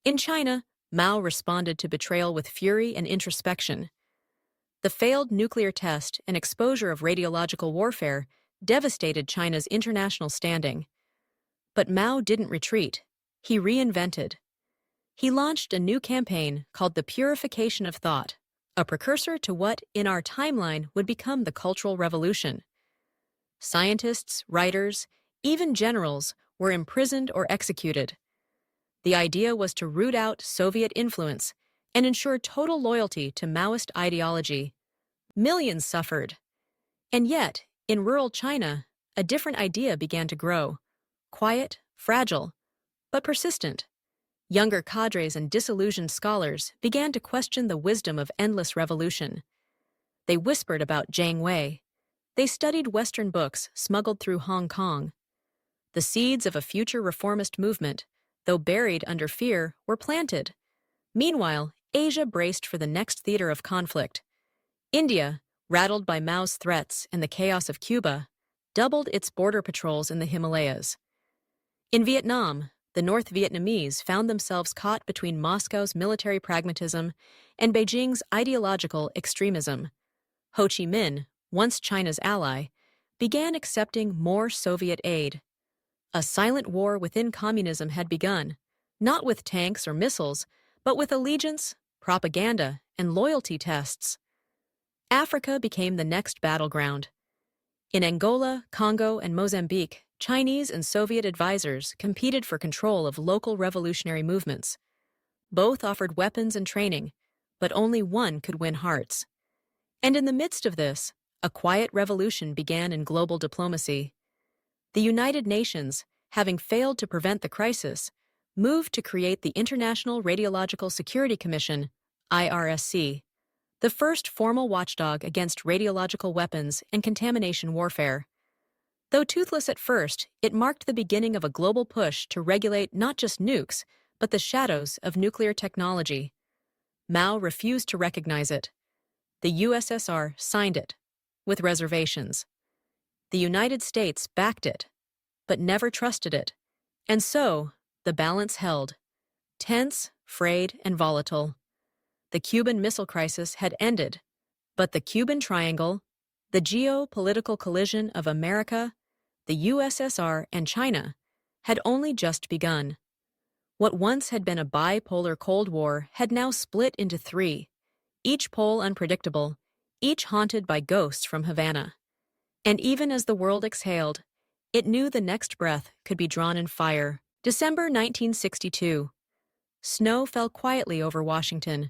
In China, Mao responded to betrayal with fury and introspection. The failed nuclear test and exposure of radiological warfare devastated China's international standing. But Mao didn't retreat. He reinvented. He launched a new campaign called the Purification of Thought, a precursor to what, in our timeline, would become the Cultural Revolution. Scientists, writers, even generals were imprisoned or executed. The idea was to root out Soviet influence and ensure total loyalty to Maoist ideology. Millions suffered. And yet, in rural China, a different idea began to grow. Quiet, fragile, but persistent. Younger cadres and disillusioned scholars began to question the wisdom of endless revolution. They whispered about Jiang Wei. They studied Western books smuggled through Hong Kong. The seeds of a future reformist movement, though buried under fear, were planted. Meanwhile, Asia braced for the next theater of conflict. India, rattled by Mao's threats and the chaos of Cuba, doubled its border patrols in the Himalayas. In Vietnam, the North Vietnamese found themselves caught between Moscow's military pragmatism and Beijing's ideological extremism. Ho Chi Minh, once China's ally, began accepting more Soviet aid. A silent war within communism had begun, not with tanks or missiles, but with allegiance, propaganda, and loyalty tests. Africa became the next battleground. In Angola, Congo, and Mozambique, Chinese and Soviet advisors competed for control of local revolutionary movements. Both offered weapons and training, but only one could win hearts. And in the midst of this, a quiet revolution began in global diplomacy. The United Nations, having failed to prevent the crisis, moved to create the International Radiological Security Commission, IRSC, the first formal watchdog against radiological weapons and contamination warfare. Though toothless at first, it marked the beginning of a global push to regulate not just nukes, but the shadows of nuclear technology. Mao refused to recognize it. The USSR signed it, with reservations. The United States backed it, but never trusted it. And so, the balance held. Tense, frayed, and volatile. The Cuban Missile Crisis had ended, but the Cuban Triangle, the geopolitical collision of America, the USSR, and China, had only just begun. What once had been a bipolar Cold War had now split into three, each pole unpredictable, each haunted by ghosts from Havana. And even as the world exhaled, it knew the next breath could be drawn in fire. December 1962. Snow fell quietly over Washington.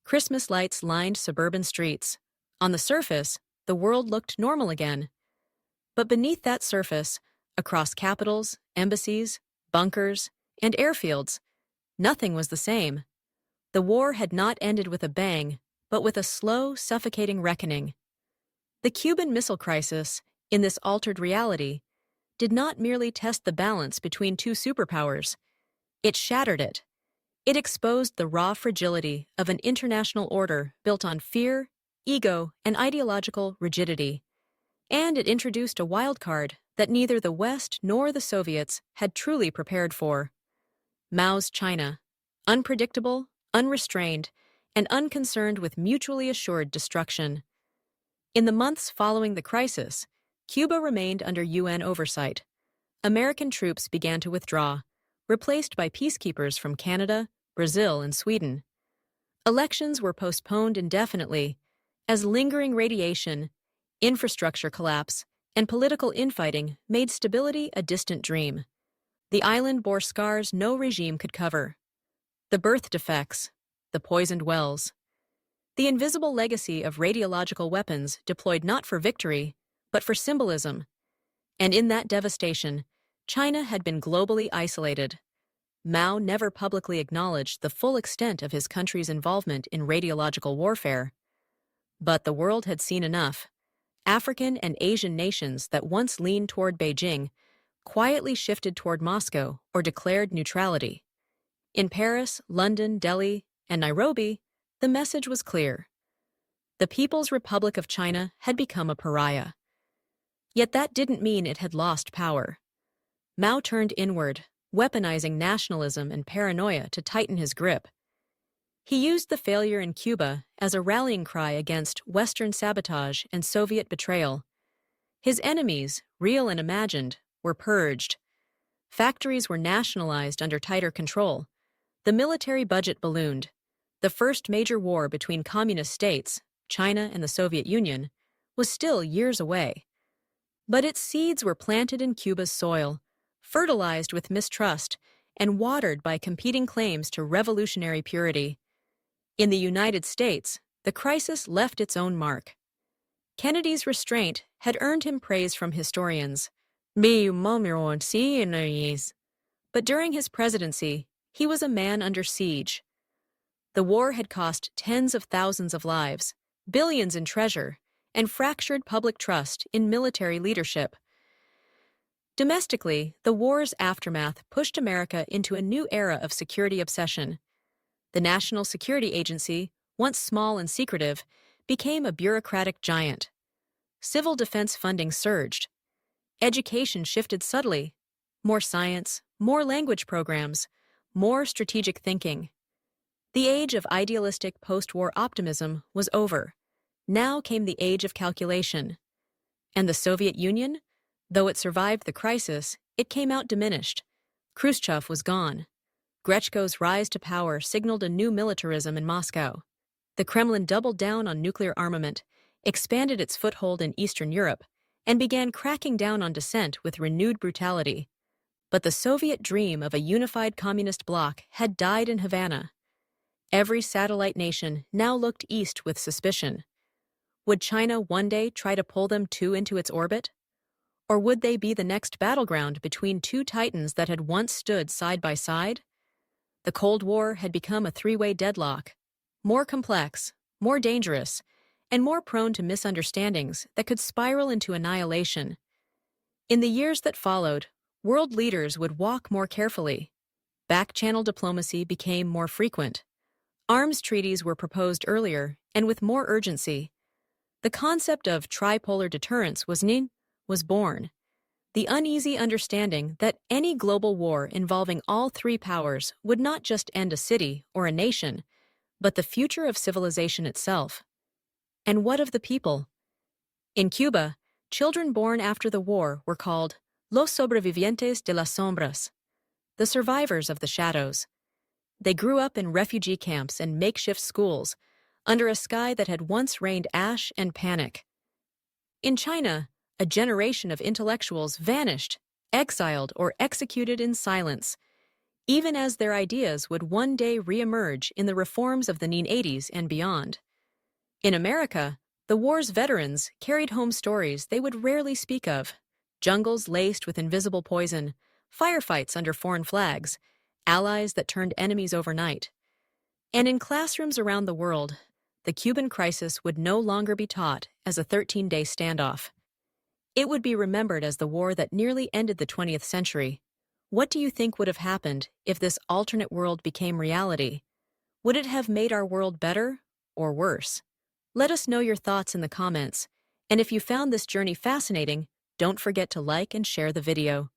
Christmas lights lined suburban streets. On the surface, the world looked normal again. But beneath that surface, across capitals, embassies, bunkers, and airfields, Nothing was the same. The war had not ended with a bang, but with a slow, suffocating reckoning. The Cuban Missile Crisis, in this altered reality, did not merely test the balance between two superpowers. It shattered it. It exposed the raw fragility of an international order built on fear, ego, and ideological rigidity. And it introduced a wild card that neither the West nor the Soviets had truly prepared for: Mao's China, unpredictable, unrestrained, and unconcerned with mutually assured destruction. In the months following the crisis, Cuba remained under UN oversight. American troops began to withdraw, replaced by peacekeepers from Canada, Brazil, and Sweden. Elections were postponed indefinitely, as lingering radiation, infrastructure collapse, and political infighting made stability a distant dream. The island bore scars no regime could cover: the birth defects, the poisoned wells, the invisible legacy of radiological weapons deployed not for victory, but for symbolism. And in that devastation, China had been globally isolated. Mao never publicly acknowledged the full extent of his country's involvement in radiological warfare. But the world had seen enough. African and Asian nations that once leaned toward Beijing quietly shifted toward Moscow or declared neutrality. In Paris, London, Delhi, and Nairobi, the message was clear: the People's Republic of China had become a pariah. Yet that didn't mean it had lost power. Mao turned inward, weaponizing nationalism and paranoia to tighten his grip. He used the failure in Cuba as a rallying cry against Western sabotage and Soviet betrayal. His enemies, real and imagined, were purged. Factories were nationalized under tighter control. The military budget ballooned. The first major war between communist states, China and the Soviet Union, was still years away. But its seeds were planted in Cuba's soil, fertilized with mistrust, and watered by competing claims to revolutionary purity. In the United States, the crisis left its own mark. Kennedy's restraint had earned him praise from historians. But during his presidency, he was a man under siege. The war had cost tens of thousands of lives, billions in treasure, and fractured public trust in military leadership. Domestically, the war's aftermath pushed America into a new era of security obsession. The National Security Agency, once small and secretive, became a bureaucratic giant. Civil defense funding surged. Education shifted subtly: more science, more language programs, more strategic thinking. The age of idealistic post-war optimism was over. Now came the age of calculation. And the Soviet Union? Though it survived the crisis, it came out diminished. Khrushchev was gone. Grechko's rise to power signaled a new militarism in Moscow. The Kremlin doubled down on nuclear armament, expanded its foothold in Eastern Europe, and began cracking down on dissent with renewed brutality. But the Soviet dream of a unified communist bloc had died in Havana. Every satellite nation now looked east with suspicion. Would China one day try to pull them too into its orbit? Or would they be the next battleground between two titans that had once stood side by side? The Cold War had become a three-way deadlock, more complex, more dangerous, and more prone to misunderstandings that could spiral into annihilation. In the years that followed, world leaders would walk more carefully. Back-channel diplomacy became more frequent. Arms treaties were proposed earlier and with more urgency. The concept of tripolar deterrence was born. The uneasy understanding that any global war involving all three powers would not just end a city or a nation, but the future of civilization itself. And what of the people? In Cuba, children born after the war were called los sobrevivientes de las sombras, the survivors of the shadows. They grew up in refugee camps and makeshift schools, under a sky that had once rained ash and panic. In China, a generation of intellectuals vanished, exiled or executed in silence, even as their ideas would one day re-emerge in the reforms of the 1980s and beyond. In America, the war's veterans carried home stories they would rarely speak of: jungles laced with invisible poison, firefights under foreign flags, allies that turned enemies overnight. And in classrooms around the world, the Cuban crisis would no longer be taught as a 13-day standoff. It would be remembered as the war that nearly ended the 20th century. What do you think would have happened if this alternate world became reality? Would it have made our world better or worse? Let us know your thoughts in the comments. And if you found this journey fascinating, don't forget to like and share the video.